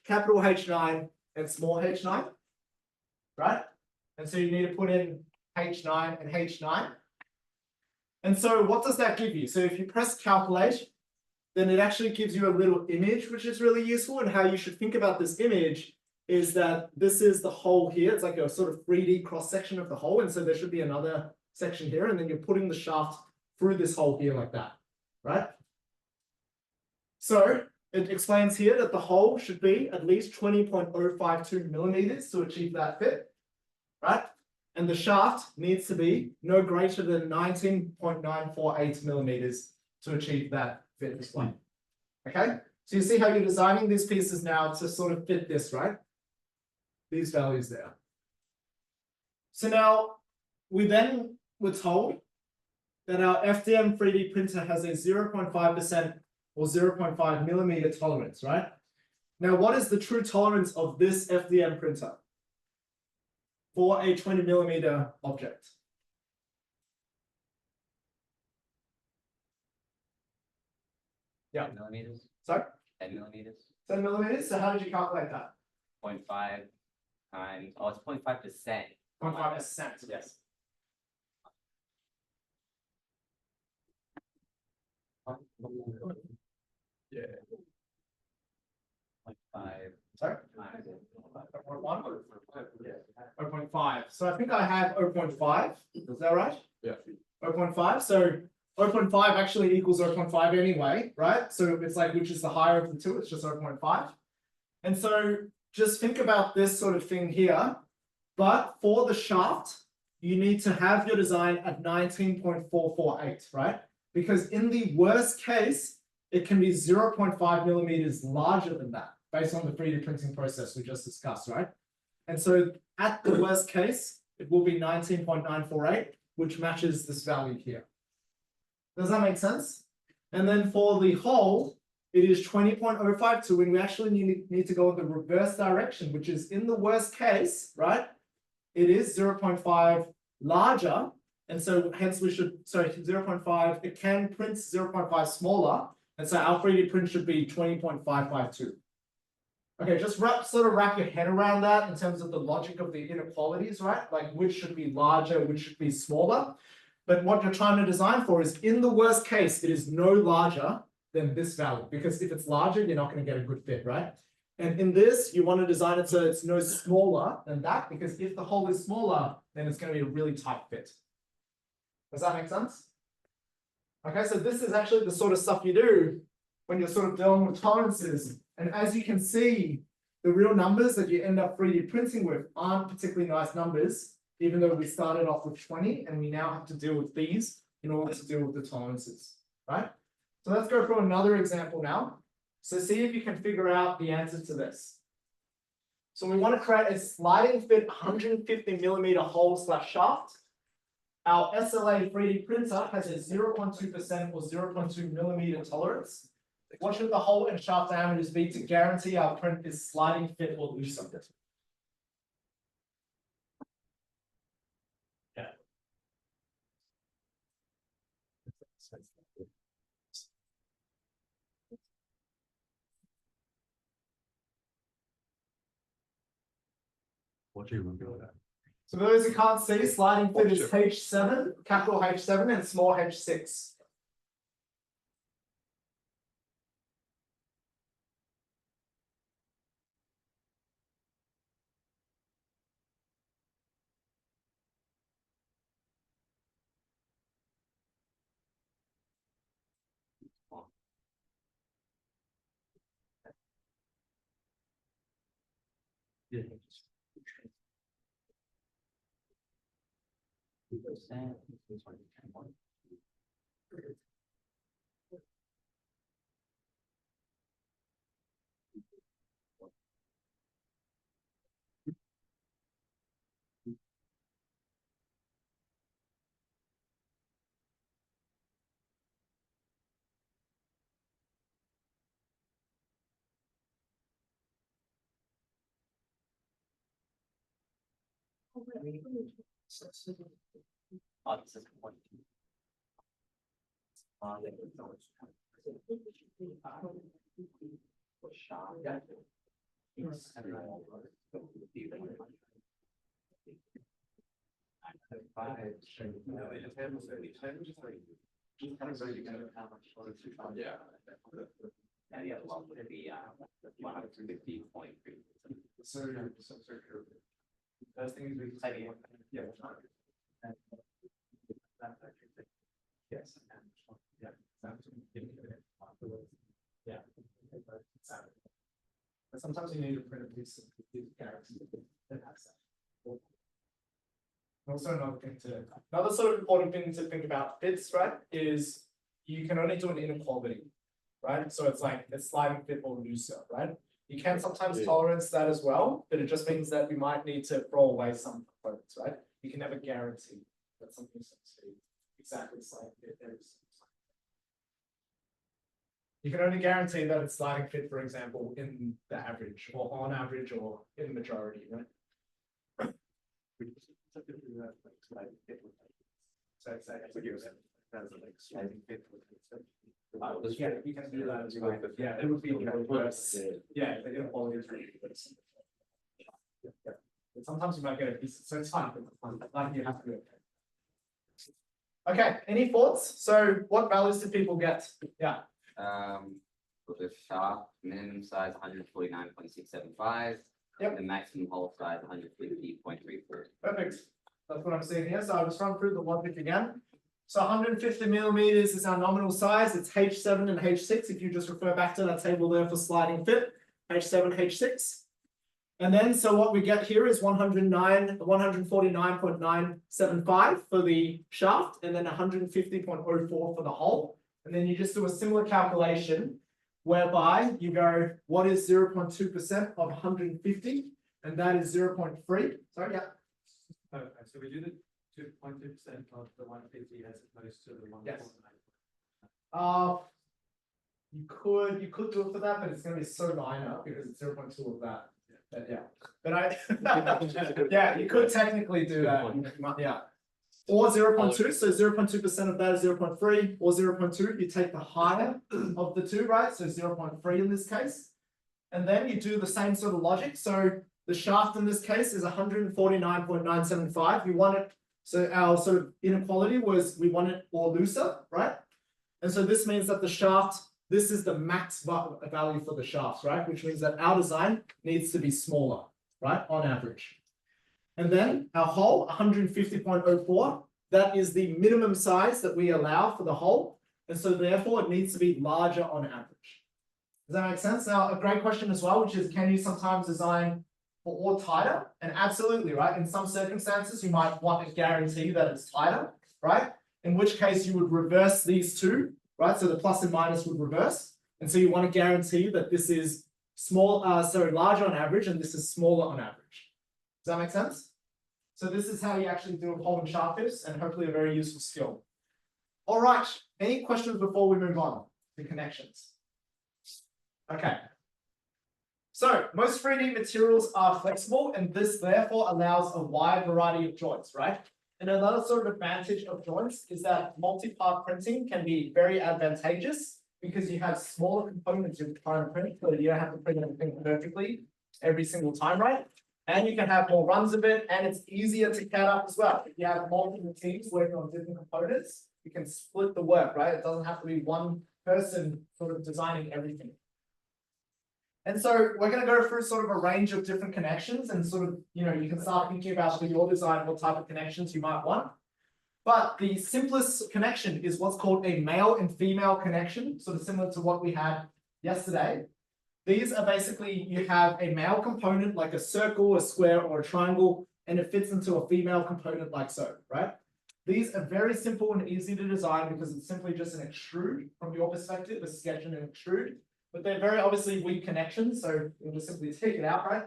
capital H9 and small h9, right? And so you need to put in H9 and H9. And so what does that give you? So if you press calculate, then it actually gives you a little image, which is really useful. And how you should think about this image is that this is the hole here. It's like a sort of 3D cross section of the hole. And so there should be another section here. And then you're putting the shaft through this hole here like that, right? So it explains here that the hole should be at least 20.052 millimeters to achieve that fit, right? And the shaft needs to be no greater than 19.948 millimeters to achieve that fit display. Okay, so you see how you're designing these pieces now to sort of fit this, right? These values there. So now we then were told that our FDM 3D printer has a 0.5% or 0.5 millimeter tolerance, right? Now, what is the true tolerance of this FDM printer for a 20mm object? Yeah. 10 millimeters, Sorry? 10 millimeters, 10 millimeters. So how did you calculate that? 0.5 times, oh, it's 0.5%. 0.5%, yes. Yeah. 0.5 Sorry? times 0.1? 0.5. So I think I have 0.5. Is that right? Yeah. 0.5. So 0.5 actually equals 0.5 anyway, right? So it's like, which is the higher of the two? It's just 0.5. And so just think about this sort of thing here. But for the shaft, you need to have your design at 19.448, right? Because in the worst case, it can be 0.5 millimeters larger than that, based on the 3D printing process we just discussed, right? And so at the worst case, it will be 19.948, which matches this value here. Does that make sense? And then for the hole, it is 20.052, and we actually need to go in the reverse direction, which is in the worst case, right? It is 0.5 larger, and so hence we should, sorry, 0.5, it can print 0.5 smaller, and so our 3D print should be 20.552. Okay, just sort of wrap your head around that in terms of the logic of the inequalities, right? Like which should be larger, which should be smaller. But what you're trying to design for is, in the worst case, it is no larger than this value, because if it's larger, you're not going to get a good fit, right? And in this, you want to design it so it's no smaller than that, because if the hole is smaller, then it's going to be a really tight fit. Does that make sense? Okay, so this is actually the sort of stuff you do when you're sort of dealing with tolerances. And as you can see, the real numbers that you end up 3D printing with aren't particularly nice numbers, even though we started off with 20 and we now have to deal with these in order to deal with the tolerances, right? So let's go through another example now. So see if you can figure out the answer to this. So we want to create a sliding fit 150 millimeter hole / shaft. Our SLA 3D printer has a 0.2% or 0.2 millimeter tolerance. What should the hole and shaft diameters be to guarantee our print is sliding fit or looser? Yeah. What do you remember with that? So for those who can't see, sliding fit is H7, capital H7 and small h6. Oh, this is one. Yeah, well, would it be 150.3? First thing is we take it. Yeah. Yes. Yeah. Yeah. But sometimes you need to print a piece of characters that has that. Also another sort of important thing to think about fits, right, is you can only do an inequality, right? So it's like a sliding fit or looser, right? You can sometimes tolerance that as well, but it just means that we might need to throw away some components, right? You can never guarantee that something's exactly sliding fit. You can only guarantee that it's sliding fit, for example, in the average or on average or in majority, right? Yeah, we can do that as well. Yeah, it would be worse. Yeah, the inequality is really worse. Yeah. But sometimes you might get a piece, so it's fine. Like you have to do it. Okay, any thoughts? So what values do people get? Yeah. For the shaft, minimum size 149.675. Yep. The maximum hole size 150.34. Perfect. That's what I'm seeing here. So I'll just run through the logic again. So 150 millimeters is our nominal size. It's H7 and H6. If you just refer back to that table there for sliding fit, H7, H6. And then, so what we get here is 149.975 for the shaft, and then 150.04 for the hole. And then you just do a similar calculation whereby you go, what is 0.2% of 150? And that is 0.3. Sorry, yeah. Okay, so we do the 2.2% of the 150 as opposed to the 1.9. Yes. You could do it for that, but it's going to be so minor because it's 0.2 of that. But yeah, but yeah, you could technically do that. Yeah, or 0.2. So 0.2% of that is 0.3, or 0.2. You take the higher of the two, right? So 0.3 in this case, and then you do the same sort of logic. So the shaft in this case is 149.975. You want it. So our sort of inequality was we want it or looser, right? And so this means that the shaft, this is the max value for the shafts, right? Which means that our design needs to be smaller, right? On average. And then our hole, 150.04, that is the minimum size that we allow for the hole. And so therefore it needs to be larger on average. Does that make sense? Now, a great question as well, which is, can you sometimes design or tighter? And absolutely, right? In some circumstances, you might want to guarantee that it's tighter, right? In which case you would reverse these two, right? So the plus and minus would reverse. And so you want to guarantee that this is larger on average, and this is smaller on average. Does that make sense? So this is how you actually do a hole and shaft fits, and hopefully a very useful skill. All right, any questions before we move on to connections? Okay. So most 3D materials are flexible, and this therefore allows a wide variety of joints, right? And another sort of advantage of joints is that multi-part printing can be very advantageous because you have smaller components you're trying to print, so you don't have to print everything perfectly every single time, right? And you can have more runs of it, and it's easier to CAD up as well. If you have multiple teams working on different components, you can split the work, right? It doesn't have to be one person sort of designing everything. And so we're going to go through sort of a range of different connections and sort of, you can start thinking about for your design what type of connections you might want. But the simplest connection is what's called a male and female connection, sort of similar to what we had yesterday. These are basically, you have a male component like a circle, a square, or a triangle, and it fits into a female component like so, right? These are very simple and easy to design because it's simply just an extrude from your perspective, a sketch and an extrude. But they're very obviously weak connections, so we'll just simply take it out, right?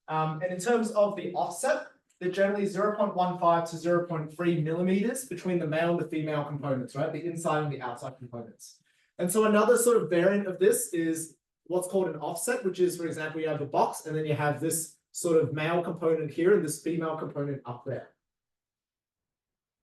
And in terms of the offset, they're generally 0.15 to 0.3 millimeters between the male and the female components, right? The inside and the outside components. And so another sort of variant of this is what's called an offset, which is, for example, you have a box and then you have this sort of male component here and this female component up there.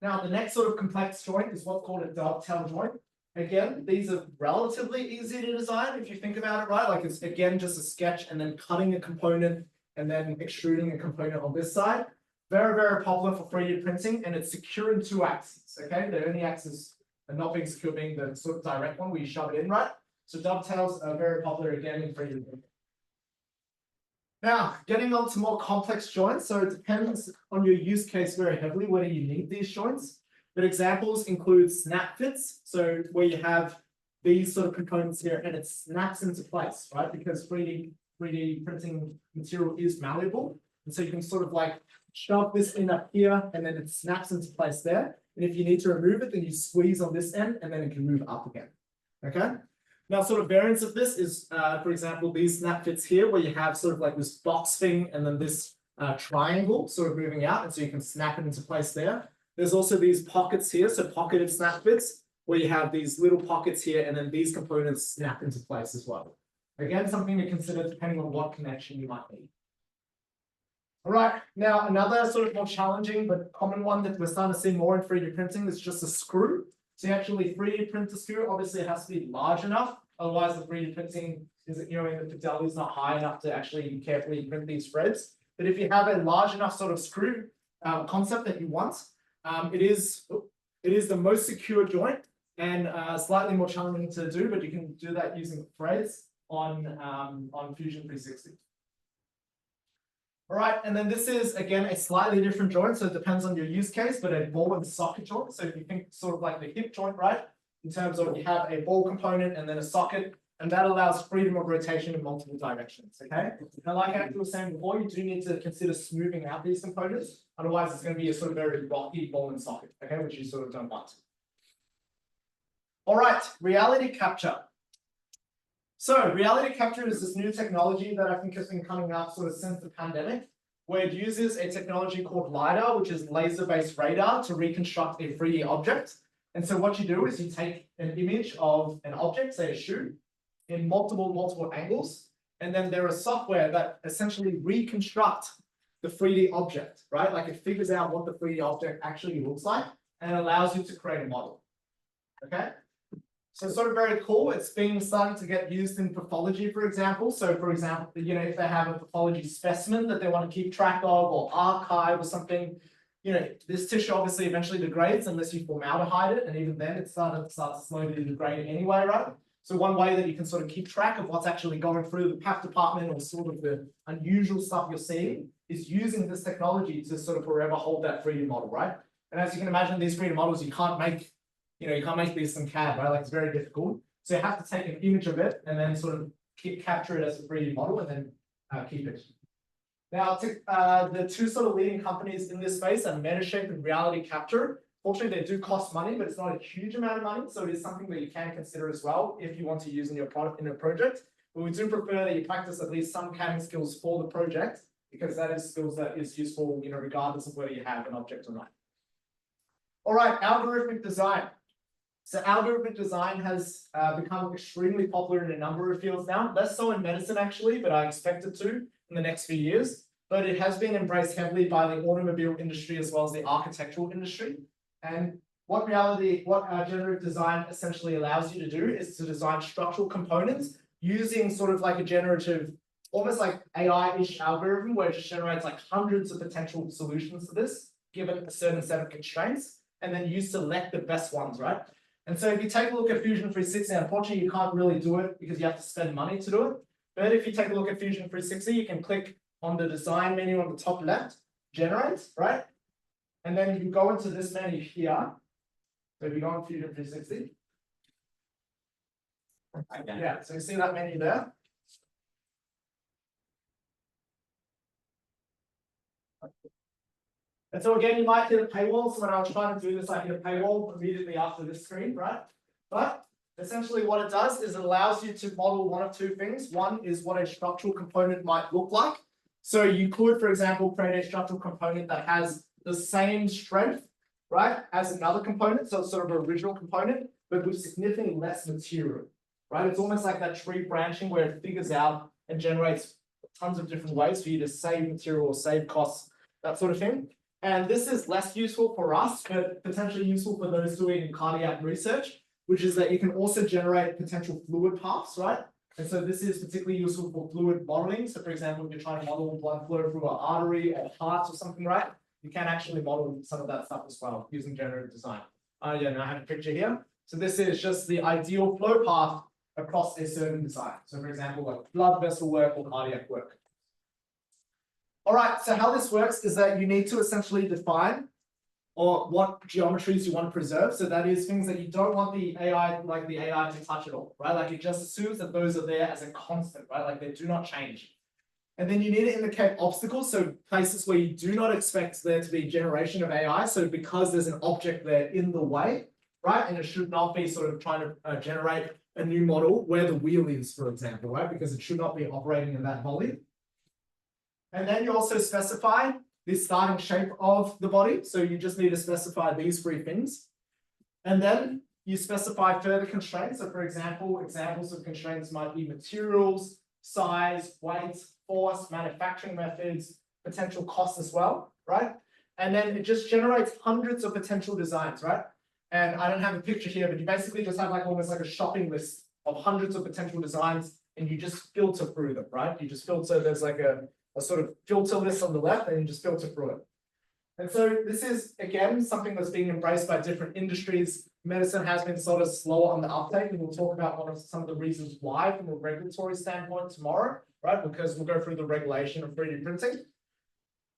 Now, the next sort of complex joint is what's called a dovetail joint. Again, these are relatively easy to design if you think about it, right? Like it's again just a sketch and then cutting a component and then extruding a component on this side. Very, very popular for 3D printing, and it's secure in 2 axes. Okay, the only axis not being secure being the sort of direct one where you shove it in, right? So dovetails are very popular again in 3D printing. Now, getting on to more complex joints. So it depends on your use case very heavily whether you need these joints. But examples include snap fits. So where you have these sort of components here and it snaps into place, right? Because 3D printing material is malleable. And so you can sort of like shove this in up here and then it snaps into place there. And if you need to remove it, then you squeeze on this end and then it can move up again. Okay. Now, sort of variants of this is, for example, these snap fits here where you have sort of like this box thing and then this triangle sort of moving out. And so you can snap it into place there. There's also these pockets here. So pocketed snap fits where you have these little pockets here and then these components snap into place as well. Again, something to consider depending on what connection you might need. All right, now another sort of more challenging but common one that we're starting to see more in 3D printing is just a screw. So you actually 3D print the screw, obviously it has to be large enough. Otherwise the 3D printing is, the fidelity is not high enough to actually carefully print these threads. But if you have a large enough sort of screw concept that you want, it is the most secure joint and slightly more challenging to do, but you can do that using threads on Fusion 360. All right, and then this is, again, a slightly different joint, so it depends on your use case, but a ball and socket joint. So if you think sort of like the hip joint, right, in terms of you have a ball component and then a socket, and that allows freedom of rotation in multiple directions, okay? Now, like Andrew was saying before, you do need to consider smoothing out these components. Otherwise, it's going to be a sort of very rocky ball and socket, okay, which you sort of don't want. All right, reality capture. So reality capture is this new technology that I think has been coming up sort of since the pandemic, where it uses a technology called LiDAR, which is laser-based radar, to reconstruct a 3D object. And so what you do is you take an image of an object, say a shoe, in multiple angles, and then there is software that essentially reconstruct the 3D object, right? Like it figures out what the 3D object actually looks like and allows you to create a model, okay? So it's sort of very cool. It's been starting to get used in pathology, for example. So for example, if they have a pathology specimen that they want to keep track of or archive or something, this tissue obviously eventually degrades unless you formaldehyde it. And even then it starts slowly degrading anyway, right? So one way that you can sort of keep track of what's actually going through the path department or sort of the unusual stuff you're seeing is using this technology to sort of forever hold that 3D model, right? And as you can imagine, these 3D models, you can't make these in CAD, right? Like it's very difficult. So you have to take an image of it and then sort of capture it as a 3D model and then keep it. Now, the two sort of leading companies in this space are Metashape and Reality Capture. Fortunately, they do cost money, but it's not a huge amount of money. So it is something that you can consider as well if you want to use in your product, in your project. But we do prefer that you practice at least some CADing skills for the project, because that is skills that is useful, regardless of whether you have an object or not. All right, algorithmic design. So algorithmic design has become extremely popular in a number of fields now, less so in medicine actually, but I expect it to in the next few years. But it has been embraced heavily by the automobile industry as well as the architectural industry. And what generative design essentially allows you to do is to design structural components using sort of like a generative almost like AI-ish algorithm where it just generates like hundreds of potential solutions to this, given a certain set of constraints, and then you select the best ones, right? And so if you take a look at Fusion 360, unfortunately, you can't really do it because you have to spend money to do it. But if you take a look at Fusion 360, you can click on the design menu on the top left, generate, right? And then you go into this menu here. So if you go on Fusion 360. Yeah, so you see that menu there. And so again, you might hit a paywall. So when I was trying to do this, I hit a paywall immediately after this screen, right? But essentially what it does is it allows you to model one of two things. One is what a structural component might look like. So you could, for example, create a structural component that has the same strength, right, as another component. So it's sort of an original component, but with significantly less material, right? It's almost like that tree branching where it figures out and generates tons of different ways for you to save material or save costs, that sort of thing. And this is less useful for us, but potentially useful for those doing cardiac research, which is that you can also generate potential fluid paths, right? And so this is particularly useful for fluid modeling. So for example, if you're trying to model blood flow through an artery or heart or something, right? You can actually model some of that stuff as well using generative design. Yeah, and I have a picture here. So this is just the ideal flow path across a certain design. So for example, like blood vessel work or cardiac work. All right, so how this works is that you need to essentially define or what geometries you want to preserve. So that is things that you don't want the AI, like the AI to touch at all, right? Like it just assumes that those are there as a constant, right? Like they do not change. And then you need to indicate obstacles. So places where you do not expect there to be generation of AI. So because there's an object there in the way, right? And it should not be sort of trying to generate a new model where the wheel is, for example, right? Because it should not be operating in that volume. And then you also specify the starting shape of the body. So you just need to specify these three things. And then you specify further constraints. So for example, examples of constraints might be materials, size, weight, force, manufacturing methods, potential cost as well, right? And then it just generates hundreds of potential designs, right? And I don't have a picture here, but you basically just have like almost like a shopping list of hundreds of potential designs and you just filter through them, right? You just filter, there's like a sort of filter list on the left and you just filter through it. And so this is, again, something that's being embraced by different industries. Medicine has been sort of slower on the uptake, and we'll talk about some of the reasons why from a regulatory standpoint tomorrow, right? Because we'll go through the regulation of 3D printing.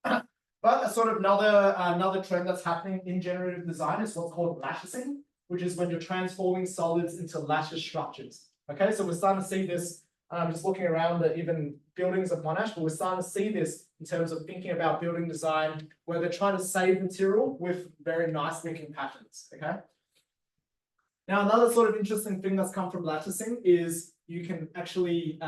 But a sort of another trend that's happening in generative design is what's called latticing, which is when you're transforming solids into lattice structures. Okay, so we're starting to see this. Just looking around the even buildings of Monash, but we're starting to see this in terms of thinking about building design, where they're trying to save material with very nice looking patterns. Okay. Now, another sort of interesting thing that's come from latticing is you can actually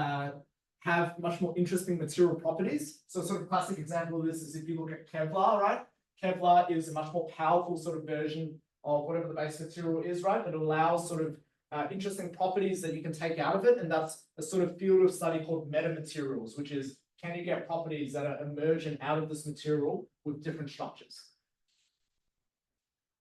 have much more interesting material properties. So, sort of classic example of this is if you look at Kevlar, right? Kevlar is a much more powerful sort of version of whatever the base material is, right? But it allows sort of interesting properties that you can take out of it, and that's a sort of field of study called metamaterials, which is can you get properties that are emergent out of this material with different structures.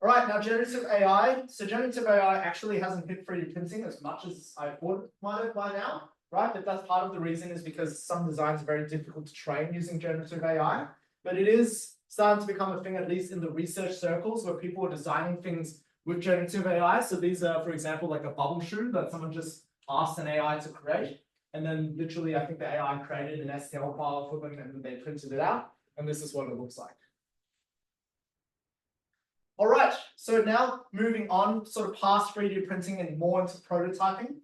All right, now generative AI. So generative AI actually hasn't hit 3D printing as much as I thought it might have by now, right? But that's part of the reason is because some designs are very difficult to train using generative AI, but it is starting to become a thing, at least in the research circles, where people are designing things with generative AI. So these are, for example, like a bubble shoe that someone just asked an AI to create. And then literally, I think the AI created an STL file for them and they printed it out. And this is what it looks like. All right, so now moving on sort of past 3D printing and more into prototyping.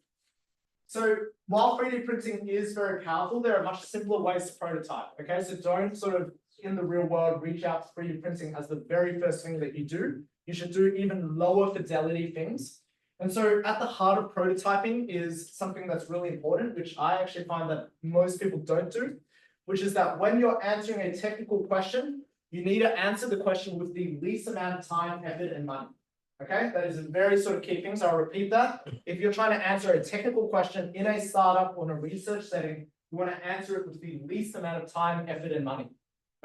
So while 3D printing is very powerful, there are much simpler ways to prototype. Okay, so don't sort of in the real world reach out to 3D printing as the very first thing that you do. You should do even lower fidelity things. And so at the heart of prototyping is something that's really important, which I actually find that most people don't do, which is that when you're answering a technical question, you need to answer the question with the least amount of time, effort, and money. Okay, that is a very sort of key thing. So I'll repeat that. If you're trying to answer a technical question in a startup or in a research setting, you want to answer it with the least amount of time, effort, and money.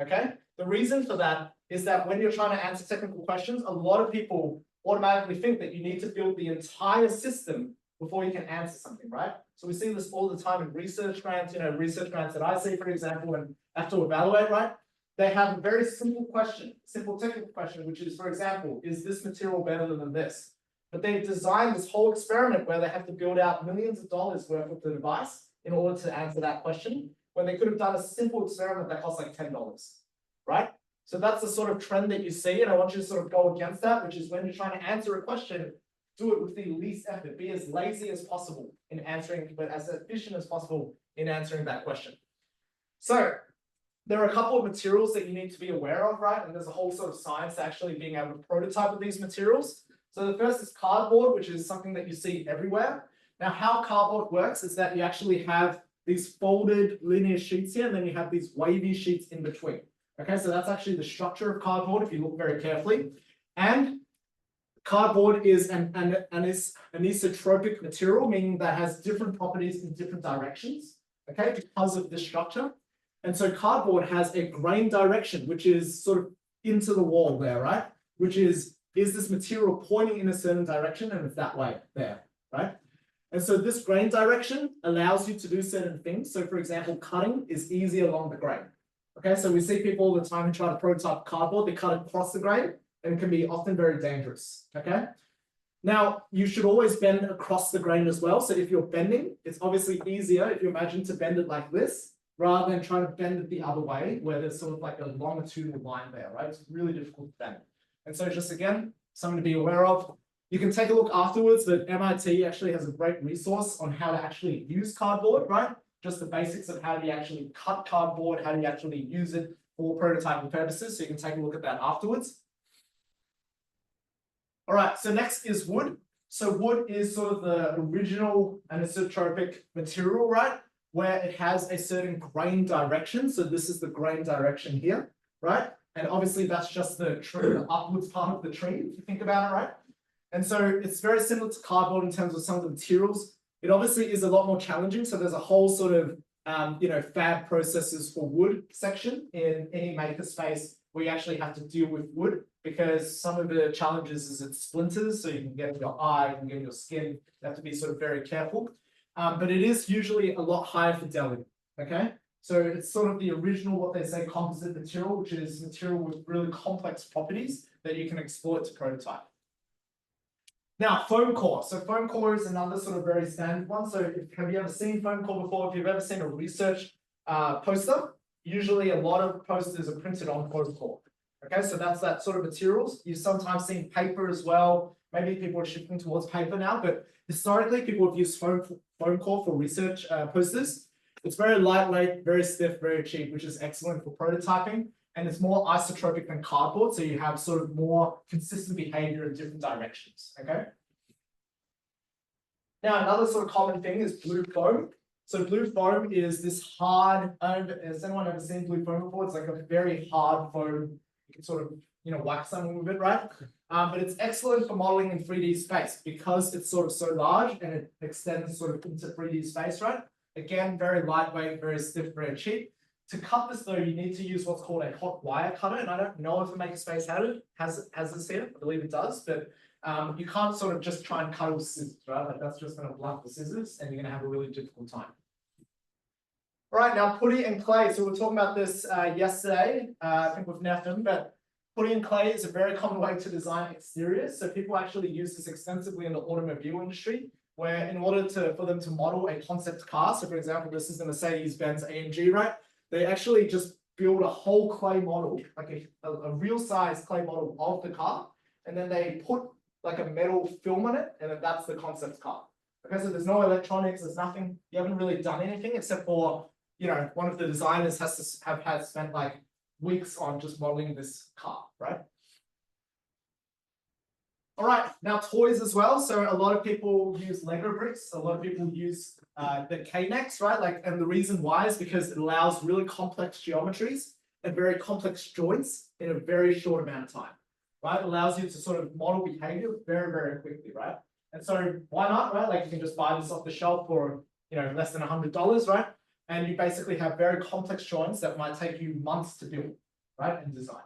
Okay, the reason for that is that when you're trying to answer technical questions, a lot of people automatically think that you need to build the entire system before you can answer something, right? So we see this all the time in research grants, research grants that I see, for example, and have to evaluate, right? They have a very simple question, simple technical question, which is, for example, is this material better than this? But they've designed this whole experiment where they have to build out millions of dollars worth of the device in order to answer that question, when they could have done a simple experiment that costs like $10, right? So that's the sort of trend that you see, and I want you to sort of go against that, which is when you're trying to answer a question, do it with the least effort, be as lazy as possible in answering, but as efficient as possible in answering that question. So there are a couple of materials that you need to be aware of, right? And there's a whole sort of science to actually being able to prototype with these materials. So the first is cardboard, which is something that you see everywhere. Now, how cardboard works is that you actually have these folded linear sheets here, and then you have these wavy sheets in between. Okay, so that's actually the structure of cardboard if you look very carefully. And cardboard is an anisotropic material, meaning that has different properties in different directions, okay, because of this structure. And so cardboard has a grain direction, which is sort of into the wall there, right? Which is this material pointing in a certain direction, and it's that way there, right? And so this grain direction allows you to do certain things. So for example, cutting is easy along the grain. Okay, so we see people all the time who try to prototype cardboard, they cut across the grain, and it can be often very dangerous, okay? Now, you should always bend across the grain as well. So if you're bending, it's obviously easier if you imagine to bend it like this, rather than trying to bend it the other way, where there's sort of like a longitudinal line there, right? It's really difficult to bend. And so just again, something to be aware of. You can take a look afterwards, but MIT actually has a great resource on how to actually use cardboard, right? Just the basics of how do you actually cut cardboard, how do you actually use it for prototyping purposes. So you can take a look at that afterwards. All right, so next is wood. So wood is sort of the original anisotropic material, right? Where it has a certain grain direction. So this is the grain direction here, right? And obviously that's just the tree, the upwards part of the tree, if you think about it, right? And so it's very similar to cardboard in terms of some of the materials. It obviously is a lot more challenging. So there's a whole sort of, fab processes for wood section in any makerspace where you actually have to deal with wood, because some of the challenges is it splinters. So you can get in your eye, you can get in your skin. You have to be sort of very careful. But it is usually a lot higher fidelity, okay? So it's sort of the original, what they say, composite material, which is material with really complex properties that you can exploit to prototype. Now, foam core. So foam core is another sort of very standard one. So have you ever seen foam core before? If you've ever seen a research poster, usually a lot of posters are printed on foam core. Okay, so that's that sort of materials. You've sometimes seen paper as well. Maybe people are shifting towards paper now, but historically people have used foam core for research posters. It's very lightweight, very stiff, very cheap, which is excellent for prototyping. And it's more isotropic than cardboard, so you have sort of more consistent behavior in different directions, okay? Now, another sort of common thing is blue foam. So blue foam is this hard, has anyone ever seen blue foam before? It's like a very hard foam. You can sort of, wax something with it, right? But it's excellent for modeling in 3D space because it's sort of so large and it extends sort of into 3D space, right? Again, very lightweight, very stiff, very cheap. To cut this though, you need to use what's called a hot wire cutter, and I don't know if the Makerspace has this here. I believe it does, but you can't sort of just try and cut it with scissors, right? Like that's just going to blunt the scissors, and you're going to have a really difficult time. All right, now putty and clay. So we were talking about this yesterday, I think with Nathan, but putty and clay is a very common way to design exteriors. So people actually use this extensively in the automobile industry, where in order for them to model a concept car, so for example, this is the Mercedes-Benz AMG, right? They actually just build a whole clay model, like a real size clay model of the car, and then they put like a metal film on it, and then that's the concept car. Okay, so there's no electronics, there's nothing, you haven't really done anything except for, one of the designers has to have spent like weeks on just modeling this car, right? All right, now toys as well. So a lot of people use Lego bricks. A lot of people use the K'NEX, right? And the reason why is because it allows really complex geometries and very complex joints in a very short amount of time, right? It allows you to sort of model behavior very, very quickly, right? And so why not, right? Like you can just buy this off the shelf for, less than $100, right? And you basically have very complex joints that might take you months to build, right? And design.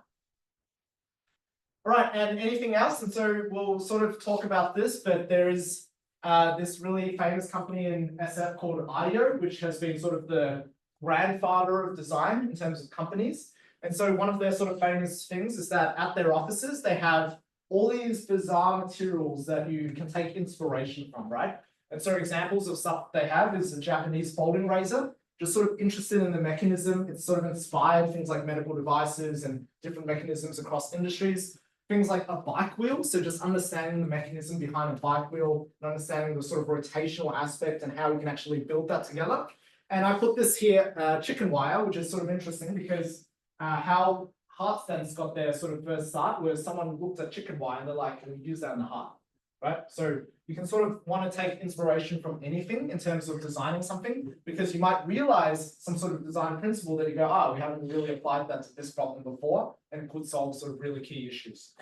All right, and anything else? And so we'll sort of talk about this, but there is this really famous company in SF called IDEO, which has been sort of the grandfather of design in terms of companies. And so one of their sort of famous things is that at their offices, they have all these bizarre materials that you can take inspiration from, right? And so examples of stuff they have is a Japanese folding razor, just sort of interested in the mechanism. It's sort of inspired things like medical devices and different mechanisms across industries. Things like a bike wheel, so just understanding the mechanism behind a bike wheel and understanding the sort of rotational aspect and how you can actually build that together. And I put this here, chicken wire, which is sort of interesting because how HeartStance got their sort of first start was someone looked at chicken wire and they're like, can we use that in the heart? Right? So you can sort of want to take inspiration from anything in terms of designing something, because you might realize some sort of design principle that you go, oh, we haven't really applied that to this problem before, and it could solve sort of really key issues.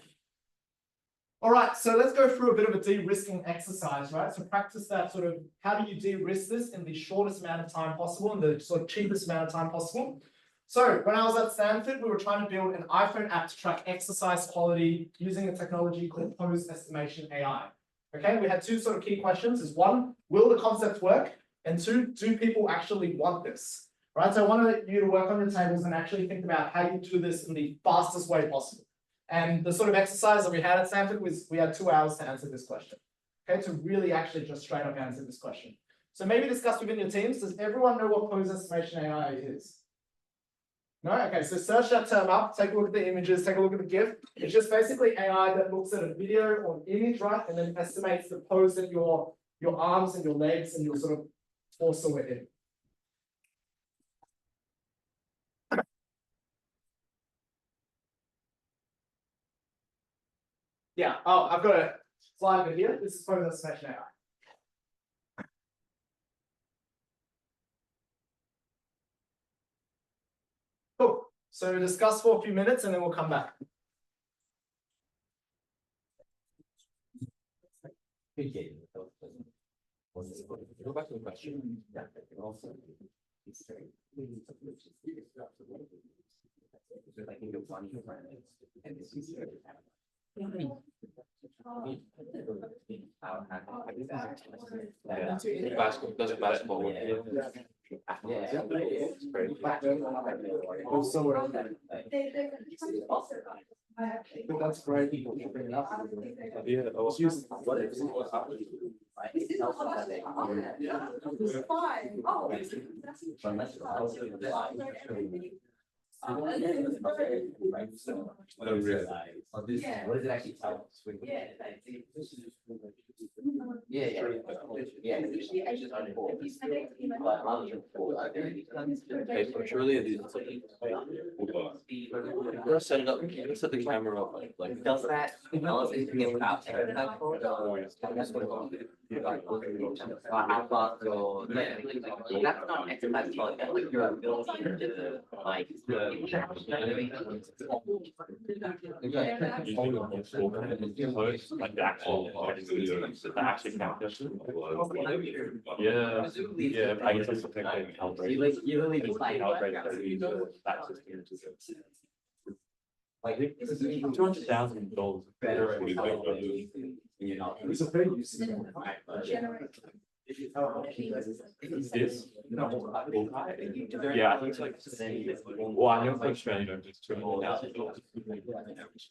All right, so let's go through a bit of a de-risking exercise, right? So practice that sort of, how do you de-risk this in the shortest amount of time possible and the sort of cheapest amount of time possible? So when I was at Stanford, we were trying to build an iPhone app to track exercise quality using a technology called Pose Estimation AI. Okay, we had two sort of key questions: is one, will the concept work? And two, do people actually want this? Right, so I wanted you to work on your tables and actually think about how you do this in the fastest way possible. And the sort of exercise that we had at Stanford was we had 2 hours to answer this question. Okay, to really actually just straight up answer this question. So maybe discuss within your teams, does everyone know what Pose Estimation AI is? No? Okay, so search that term up, take a look at the images, take a look at the GIF. It's just basically AI that looks at a video or an image, right? And then estimates the pose that your arms and your legs and your sort of torso are in. Yeah, oh, I've got a slide over here. This is Pose Estimation AI. Cool. So discuss for a few minutes and then we'll come back. Go back to the question. Basketball. That's great. Yeah, What does it actually tell us? set it up, set the camera up like. Does that tell us anything about exercise quality? That's not exercise quality, that's like your ability to like Like the actual, yeah, yeah, I guess that's the thing. you really just like $200,000 better. You know. It's a thing. This? Yeah, I think it's like, well, I know for Australia, it's $200,000.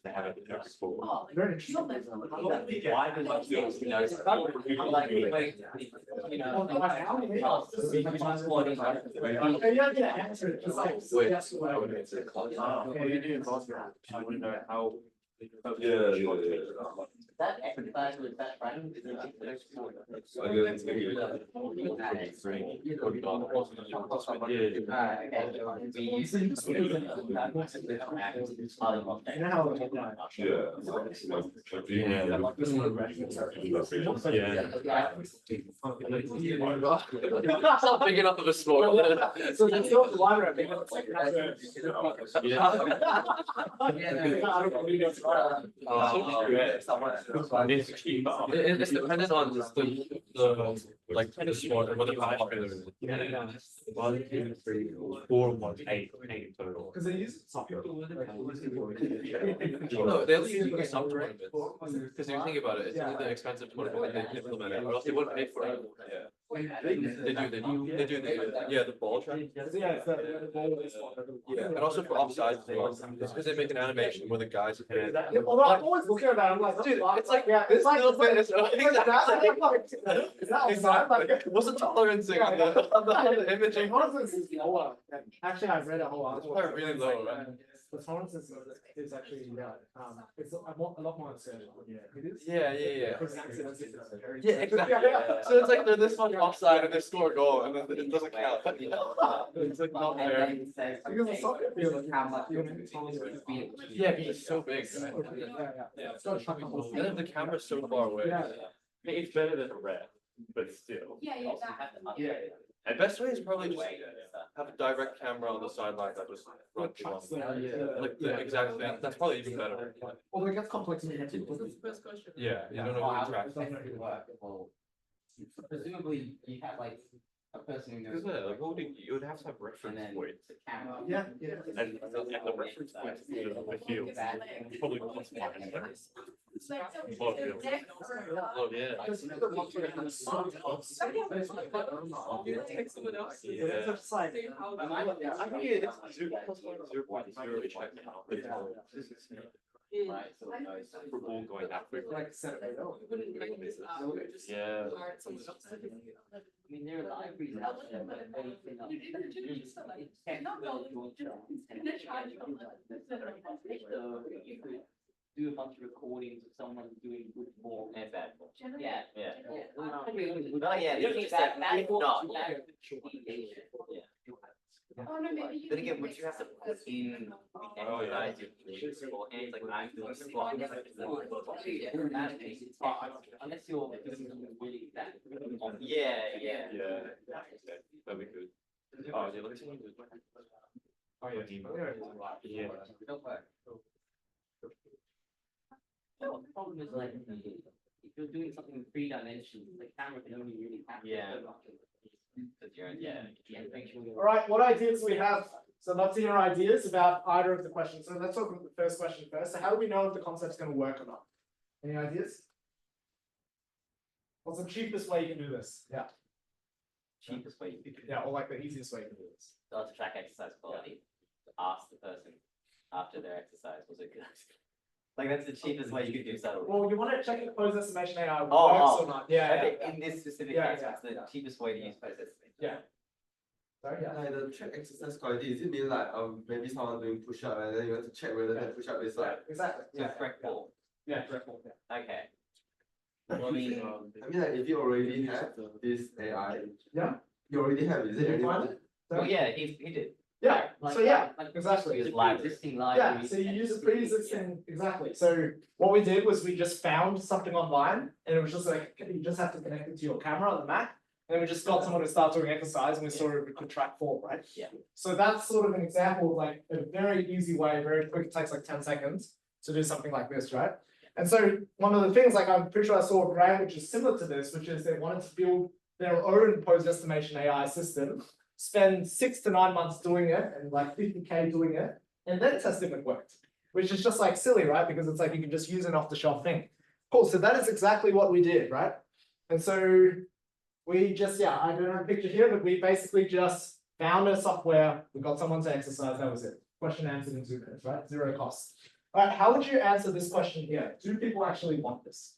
They have it at school. Very interesting. Why does Yeah, answer it. Just like, yes, well. That exercise with that friend is Not big enough of a sport. So that's not the water. I think it's like, It's cheaper. It's dependent on the like the sport or whether how popular it is. 1, 2, 3, 4, 1, 8 total. Because they use. No, they only use it for some tournaments. Because if you think about it, it's only the expensive tournament that they implement it, or else they wouldn't pay for it. They do, yeah, the ball track. Yeah, and also for offsides as well. It's because they make an animation where the guys hit. Yeah, well, I'm always looking at that. I'm like, Dude, it's like yeah, it's like. little bit. Is that offside? Like, What's the tolerancing on the imaging? tolerance is lower. Actually, I've read a whole article. It's really low, right? The tolerance is actually, it's a lot more uncertain. It is. Yeah. Because the incidence is very. Yeah, exactly. Yeah. So it's like they're this much offside and they score a goal and then it doesn't count. It's like not fair. Because the soccer field, How much you Yeah, but it's so big, right? It's got a truck on And then the camera's so far away. Yeah. It's better than a red, but still. Yeah. The best way is probably just have a direct camera on the sideline that just runs along. Like the exact thing. That's probably even better. Well, it gets complex in the too. Yeah, you don't know what you're tracking. Presumably you have like a person who knows. Like, you would have to have And reference then points. the camera. Yeah. And the reference points for the field probably cost more. More field. Oh, yeah. It's just like. I think it's 0.0. Right, so For ball going that quick. Yeah. I mean, there are libraries out there, but anything else. So you could do a bunch of recordings of someone doing good form and bad form. Yeah. Oh, yeah, that's not. Oh, no, maybe you. Then again, would you have to put in the exercise you're doing beforehand, like I'm doing squat. Unless you're doing really that. Yeah. Yeah. That'd be good. Oh, yeah, let's see. Oh, yeah. The problem is like, if you're doing something in 3 dimensions, the camera can only really capture. Yeah. All right, what ideas we have? So let's hear your ideas about either of the questions. So let's talk about the first question first. So how do we know if the concept's going to work or not? Any ideas? What's the cheapest way you can do this? Yeah. Cheapest way you could do it. Yeah, or like the easiest way you can do this. So to track exercise quality, ask the person after their exercise, was it good? Like that's the cheapest way you could do so. Well, you want to check if the pose estimation AI works Oh, or not. Yeah. Okay, in this specific Yeah, case, yeah, it's the yeah. cheapest way to use process. Yeah. Sorry, yeah. Like the check exercise quality, is it mean like maybe someone doing push up and then you have to check whether that push up is like. Exactly. So correct form. Yeah, correct. Yeah. Okay. Well, I mean, I mean, like if you already have this AI. Yeah. You already have, is it? Did you find anyone? it? well, yeah, he did. Yeah. Like, So yeah, like exactly. Just existing library. Yeah, so you use a pre-existing, exactly. So what we did was we just found something online and it was just like, you just have to connect it to your camera on the Mac. And then we just got someone to start doing exercise and we saw it could track form, right? Yeah. So that's sort of an example of like a very easy way, very quick, it takes like 10 seconds to do something like this, right? And so one of the things, like I'm pretty sure I saw a brand which is similar to this, which is they wanted to build their own pose estimation AI system, spend 6 to 9 months doing it and like 50K doing it, and then test if it worked. Which is just like silly, right? Because it's like you can just use an off-the-shelf thing. Cool, so that is exactly what we did, right? And so we just, yeah, I don't have a picture here, but we basically just found a software, we got someone to exercise, that was it. Question answered in 2 minutes, right? 0 cost. All right, how would you answer this question here? Do people actually want this?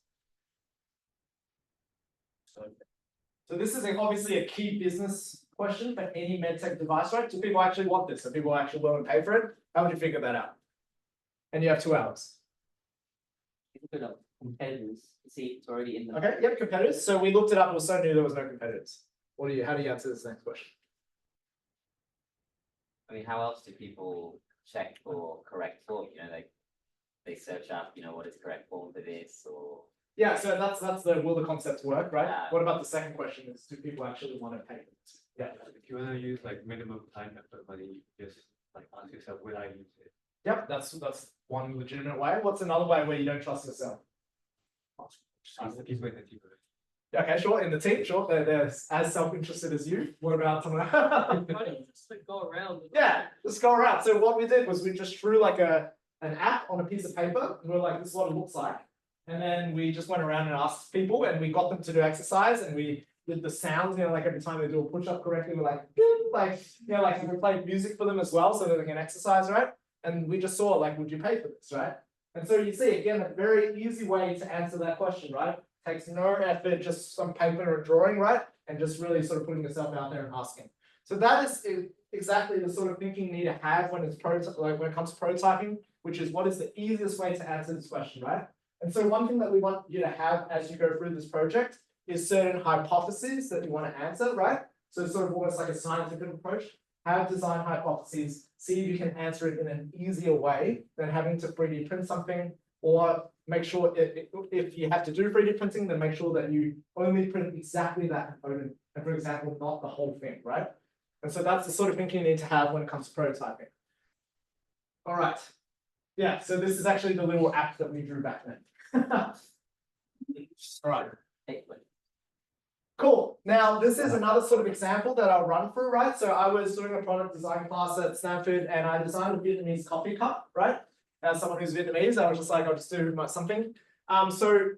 So this is obviously a key business question for any medtech device, right? Do people actually want this? Are people actually willing to pay for it? How would you figure that out? And you have 2 hours. Look at competitors, see if it's already in the. Okay, yep, competitors. So we looked it up, it was so new there was no competitors. How do you answer this next question? I mean, how else do people check for correct form? You know, like they search up, you know, what is correct form for this or. Yeah, so that's the will the concept work, right? Yeah. What about the second question is, do people actually want to pay for this? Yeah. If you wanna use like minimum time effort money, just like ask yourself, will I use it? Yep, that's one legitimate way. What's another way where you don't trust yourself? He's with the team. Okay, sure, in the team, sure, they're as self-interested as you. What about someone? Just like go around. Yeah, just go around. So what we did was we just drew like an app on a piece of paper, and we we're like, this is what it looks like. And then we just went around and asked people, and we got them to do exercise, and we did the sounds, like every time they do a push-up correctly, we're like, like we played music for them as well, so that they can exercise, right? And we just saw, like, would you pay for this, right? And so you see, again, a very easy way to answer that question, right? Takes no effort, just some paper and drawing, right? And just really sort of putting yourself out there and asking. So that is exactly the sort of thinking you need to have when it's when it comes to prototyping, which is what is the easiest way to answer this question, right? And so one thing that we want you to have as you go through this project is certain hypotheses that you want to answer, right? So it's sort of almost like a scientific approach. Have design hypotheses, see if you can answer it in an easier way than having to 3D print something, or make sure if you have to do 3D printing, then make sure that you only print exactly that component, and for example, not the whole thing, right? And so that's the sort of thinking you need to have when it comes to prototyping. All right. Yeah, so this is actually the little app that we drew back then. All right. Cool. Now, this is another sort of example that I'll run through, right? So I was doing a product design class at Stanford, and I designed a Vietnamese coffee cup, right? As someone who's Vietnamese, I was just like, I'll just do something. So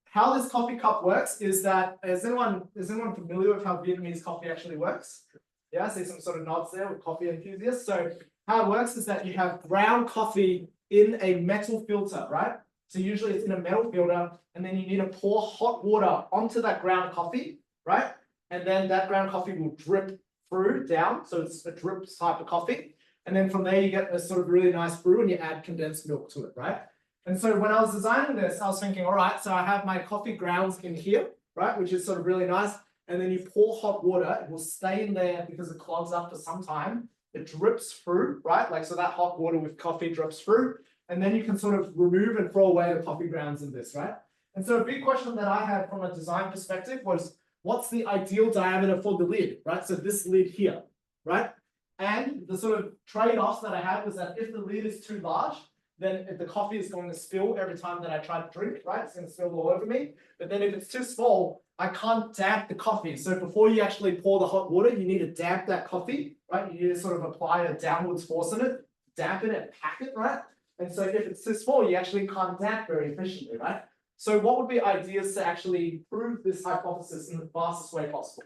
how this coffee cup works is that, is anyone familiar with how Vietnamese coffee actually works? Yeah, I see some sort of nods there with coffee enthusiasts. So how it works is that you have ground coffee in a metal filter, right? So usually it's in a metal filter, and then you need to pour hot water onto that ground coffee, right? And then that ground coffee will drip through down. So it's a drip type of coffee. And then from there, you get a sort of really nice brew, and you add condensed milk to it, right? And so when I was designing this, I was thinking, all right, so I have my coffee grounds in here, right? Which is sort of really nice. And then you pour hot water, it will stay in there because it clogs up for some time. It drips through, right? Like, so that hot water with coffee drips through. And then you can sort of remove and throw away the coffee grounds in this, right? And so a big question that I had from a design perspective was, what's the ideal diameter for the lid, right? So this lid here, right? And the sort of trade-offs that I had was that if the lid is too large, then the coffee is going to spill every time that I try to drink, right? It's going to spill all over me. But then if it's too small, I can't damp the coffee. So before you actually pour the hot water, you need to damp that coffee, right? You need to sort of apply a downwards force on it, dampen it, pack it, right? And so if it's too small, you actually can't damp very efficiently, right? So what would be ideas to actually prove this hypothesis in the fastest way possible?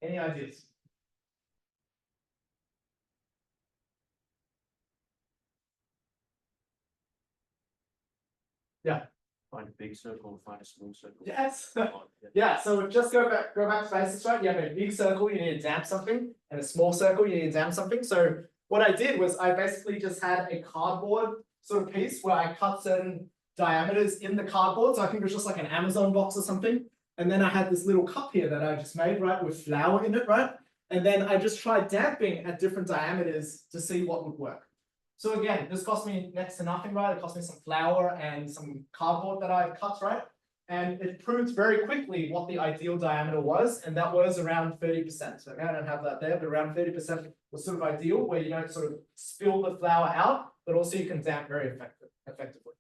Any ideas? Yeah. Find a big circle and find a small circle. Yes. Yeah, so just go back to basics, right? You have a big circle, you need to damp something, and a small circle, you need to damp something. So what I did was I basically just had a cardboard sort of piece where I cut certain diameters in the cardboard. So I think it was just like an Amazon box or something. And then I had this little cup here that I just made, right, with flour in it, right? And then I just tried damping at different diameters to see what would work. So again, this cost me next to nothing, right? It cost me some flour and some cardboard that I cut, right? And it proved very quickly what the ideal diameter was, and that was around 30%. So I don't have that there, but around 30% was sort of ideal, where you don't sort of spill the flour out, but also you can damp very effectively.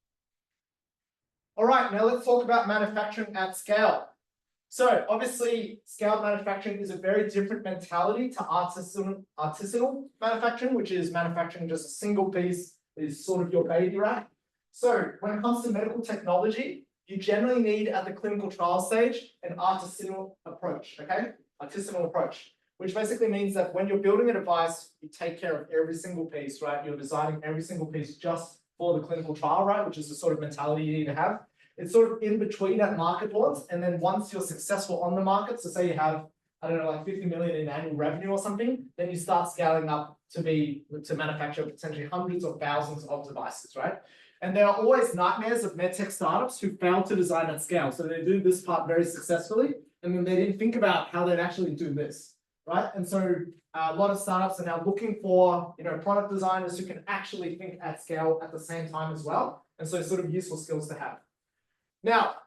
All right, now let's talk about manufacturing at scale. So obviously, scaled manufacturing is a very different mentality to artisanal manufacturing, which is manufacturing just a single piece is sort of your baby, right? So when it comes to medical technology, you generally need at the clinical trial stage an artisanal approach, okay? Artisanal approach, which basically means that when you're building a device, you take care of every single piece, right? You're designing every single piece just for the clinical trial, right? Which is the sort of mentality you need to have. It's sort of in between at market launch, and then once you're successful on the market, so say you have, I don't know, like 50 million in annual revenue or something, then you start scaling up to manufacture potentially hundreds of thousands of devices, right? And there are always nightmares of medtech startups who fail to design at scale. So they do this part very successfully, and then they didn't think about how they'd actually do this, right? And so a lot of startups are now looking for, product designers who can actually think at scale at the same time as well. And so sort of useful skills to have. Now,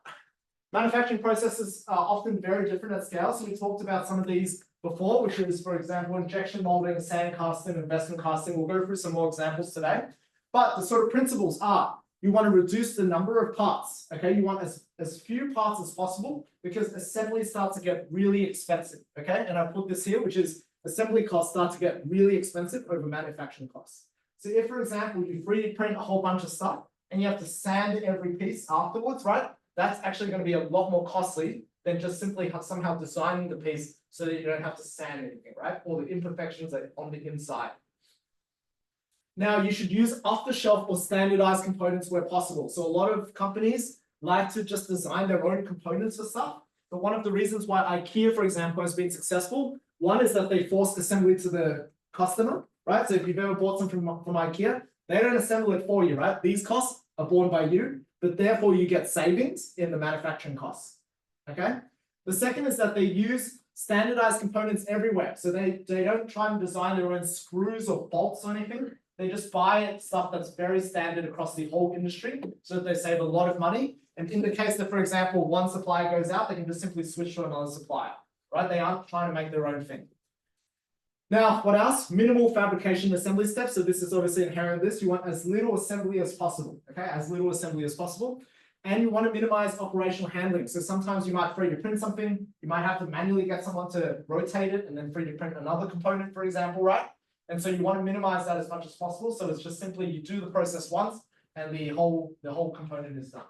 manufacturing processes are often very different at scale. So we talked about some of these before, which is, for example, injection molding, sand casting, investment casting. We'll go through some more examples today. But the sort of principles are, you want to reduce the number of parts, okay? You want as few parts as possible because assembly starts to get really expensive, okay? And I put this here, which is assembly costs start to get really expensive over manufacturing costs. So if, for example, you 3D print a whole bunch of stuff and you have to sand every piece afterwards, right? That's actually going to be a lot more costly than just simply somehow designing the piece so that you don't have to sand anything, right? All the imperfections are on the inside. Now, you should use off-the-shelf or standardized components where possible. So a lot of companies like to just design their own components for stuff. But one of the reasons why IKEA, for example, has been successful, one is that they forced assembly to the customer, right? So if you've ever bought something from IKEA, they don't assemble it for you, right? These costs are borne by you, but therefore you get savings in the manufacturing costs, okay? The second is that they use standardized components everywhere. So they don't try and design their own screws or bolts or anything. They just buy stuff that's very standard across the whole industry so that they save a lot of money. And in the case that, for example, one supplier goes out, they can just simply switch to another supplier, right? They aren't trying to make their own thing. Now, what else? Minimal fabrication assembly steps. So this is obviously inherent in this. You want as little assembly as possible, okay? As little assembly as possible. And you want to minimize operational handling. So sometimes you might 3D print something. You might have to manually get someone to rotate it and then 3D print another component, for example, right? And so you want to minimize that as much as possible. So it's just simply you do the process once and the whole component is done.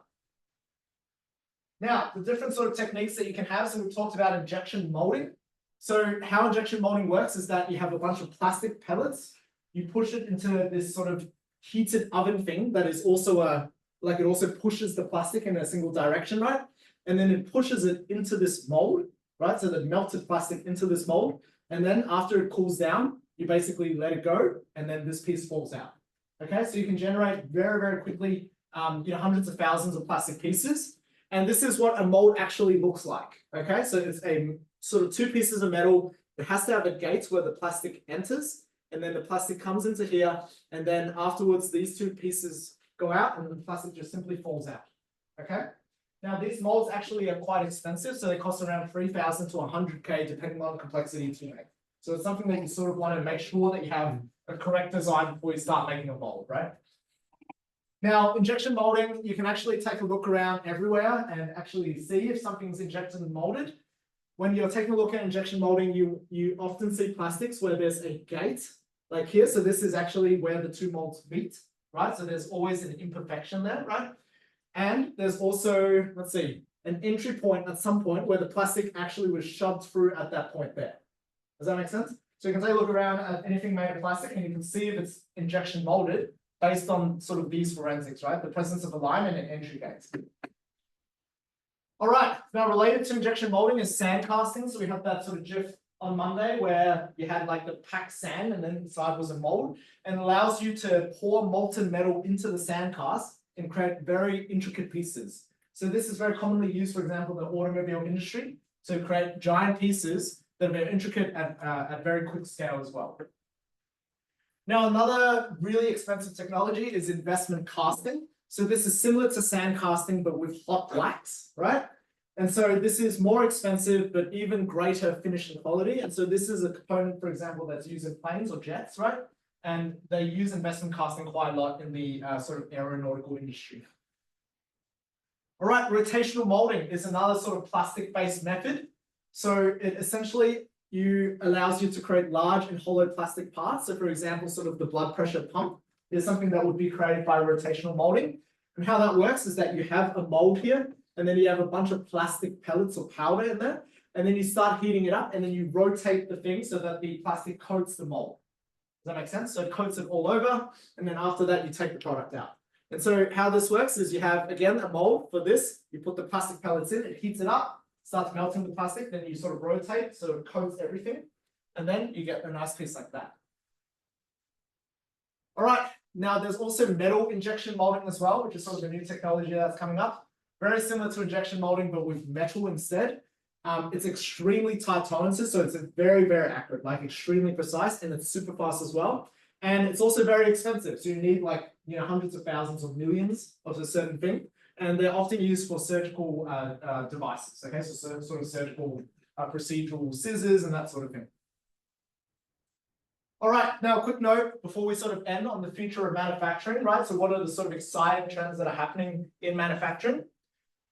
Now, the different sort of techniques that you can have. So we've talked about injection molding. So how injection molding works is that you have a bunch of plastic pellets. You push it into this sort of heated oven thing that is also it also pushes the plastic in a single direction, right? And then it pushes it into this mold, right? So the melted plastic into this mold. And then after it cools down, you basically let it go and then this piece falls out. Okay, so you can generate very, very quickly, hundreds of thousands of plastic pieces. And this is what a mold actually looks like. Okay, so it's a sort of two pieces of metal. It has to have a gate where the plastic enters and then the plastic comes into here. And then afterwards, these two pieces go out and the plastic just simply falls out. Okay, now these molds actually are quite expensive. So they cost around 3,000 to 100K depending on the complexity to make. So it's something that you sort of want to make sure that you have a correct design before you start making a mold, right? Now, injection molding, you can actually take a look around everywhere and actually see if something's injected and molded. When you're taking a look at injection molding, you often see plastics where there's a gate, like here. So this is actually where the two molds meet, right? So there's always an imperfection there, right? And there's also, let's see, an entry point at some point where the plastic actually was shoved through at that point there. Does that make sense? So you can take a look around at anything made of plastic and you can see if it's injection molded based on sort of these forensics, right? The presence of a line and an entry gate. All right, now related to injection molding is sand casting. So we have that sort of GIF on Monday where you had like the packed sand and then inside was a mold, and allows you to pour molten metal into the sand cast and create very intricate pieces. So this is very commonly used, for example, in the automobile industry, to create giant pieces that are very intricate at very quick scale as well. Now, another really expensive technology is investment casting. So this is similar to sand casting, but with hot blacks, right? And so this is more expensive, but even greater finishing quality. And so this is a component, for example, that's used in planes or jets, right? And they use investment casting quite a lot in the sort of aeronautical industry. All right, rotational molding is another sort of plastic-based method. So it essentially allows you to create large and hollow plastic parts. So for example, sort of the blood pressure pump is something that would be created by rotational molding. And how that works is that you have a mold here, and then you have a bunch of plastic pellets or powder in there, and then you start heating it up, and then you rotate the thing so that the plastic coats the mold. Does that make sense? So it coats it all over, and then after that, you take the product out. And so how this works is you have, again, a mold for this. You put the plastic pellets in, it heats it up, starts melting the plastic, then you sort of rotate so it coats everything, and then you get a nice piece like that. All right, now there's also metal injection molding as well, which is sort of a new technology that's coming up. Very similar to injection molding, but with metal instead. It's extremely tight tolerances, so it's very, very accurate, like extremely precise, and it's super fast as well. And it's also very expensive, so you need like hundreds of thousands or millions of a certain thing. And they're often used for surgical devices, okay? So sort of surgical procedural scissors and that sort of thing. All right, now a quick note before we sort of end on the future of manufacturing, right? So what are the sort of exciting trends that are happening in manufacturing?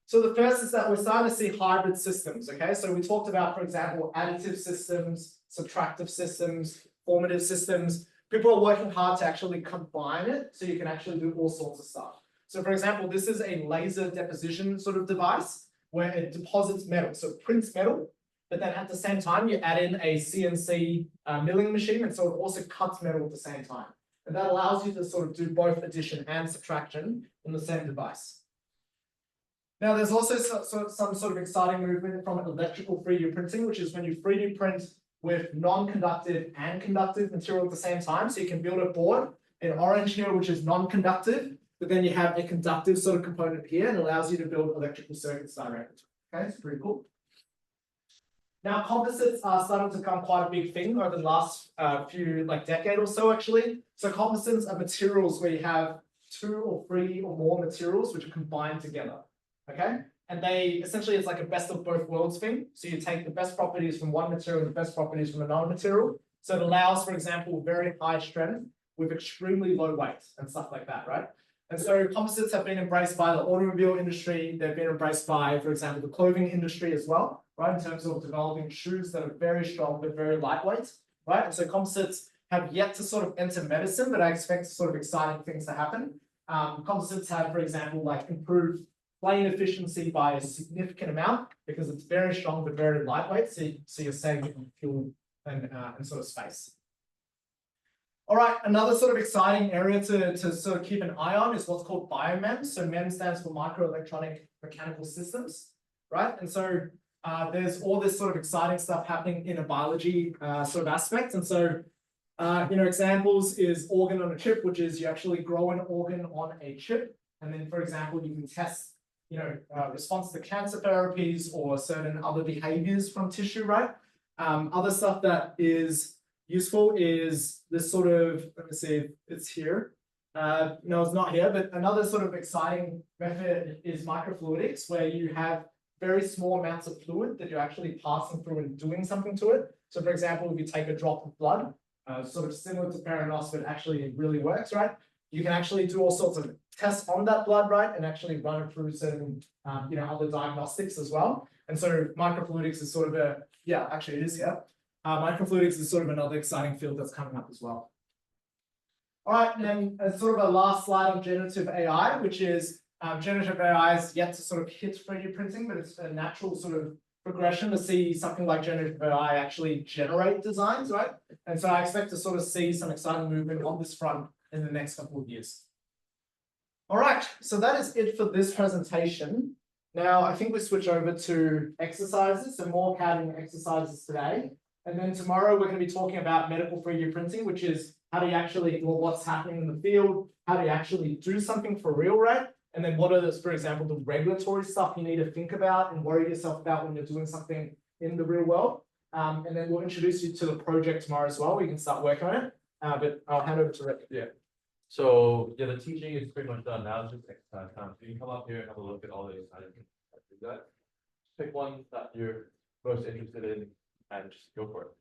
So the first is that we're starting to see hybrid systems, okay? So we talked about, for example, additive systems, subtractive systems, formative systems. People are working hard to actually combine it so you can actually do all sorts of stuff. So for example, this is a laser deposition sort of device where it deposits metal, so it prints metal, but then at the same time, you add in a CNC milling machine, and so it also cuts metal at the same time. And that allows you to sort of do both addition and subtraction in the same device. Now, there's also some sort of exciting movement from electrical 3D printing, which is when you 3D print with non-conductive and conductive material at the same time. So you can build a board in orange here, which is non-conductive, but then you have a conductive sort of component here and allows you to build electrical circuits directly. Okay, it's pretty cool. Now, composites are starting to become quite a big thing over the last few decade or so, actually. So composites are materials where you have 2 or 3 or more materials which are combined together. Okay, and they essentially it's like a best of both worlds thing. So you take the best properties from one material and the best properties from another material. So it allows, for example, very high strength with extremely low weight and stuff like that, right? And so composites have been embraced by the automobile industry. They've been embraced by, for example, the clothing industry as well, right? In terms of developing shoes that are very strong but very lightweight, right? And so composites have yet to sort of enter medicine, but I expect sort of exciting things to happen. Composites have, for example, improved plane efficiency by a significant amount because it's very strong but very lightweight, so you're saving on fuel and sort of space. All right, another sort of exciting area to sort of keep an eye on is what's called BioMEMS. So MEMS stands for microelectronic mechanical systems, right? And so there's all this sort of exciting stuff happening in a biology sort of aspect. And so examples is organ on a chip, which is you actually grow an organ on a chip, and then, for example, you can test response to cancer therapies or certain other behaviors from tissue, right? Other stuff that is useful is this sort of, let me see if it's here. No, it's not here, but another sort of exciting method is microfluidics, where you have very small amounts of fluid that you're actually passing through and doing something to it. So for example, if you take a drop of blood, sort of similar to Theranos, but actually it really works, right? You can actually do all sorts of tests on that blood, right? And actually run it through certain, other diagnostics as well. And so microfluidics is sort of actually it is here. Microfluidics is sort of another exciting field that's coming up as well. All right, and then as sort of a last slide on generative AI, which is generative AI is yet to sort of hit 3D printing, but it's a natural sort of progression to see something like generative AI actually generate designs, right? And so I expect to sort of see some exciting movement on this front in the next couple of years. All right, so that is it for this presentation. Now, I think we switch over to exercises, so more CAD exercises today. And then tomorrow we're going to be talking about medical 3D printing, which is how do you actually, what's happening in the field, how do you actually do something for real, right? And then what are those, for example, the regulatory stuff you need to think about and worry yourself about when you're doing something in the real world. And then we'll introduce you to the project tomorrow as well. We can start working on it, but I'll hand over to Rick. Yeah. So the teaching is pretty much done now. It's just exercise time. So you can come up here and have a look at all the exercises. Do that. Pick one that you're most interested in and just go for it.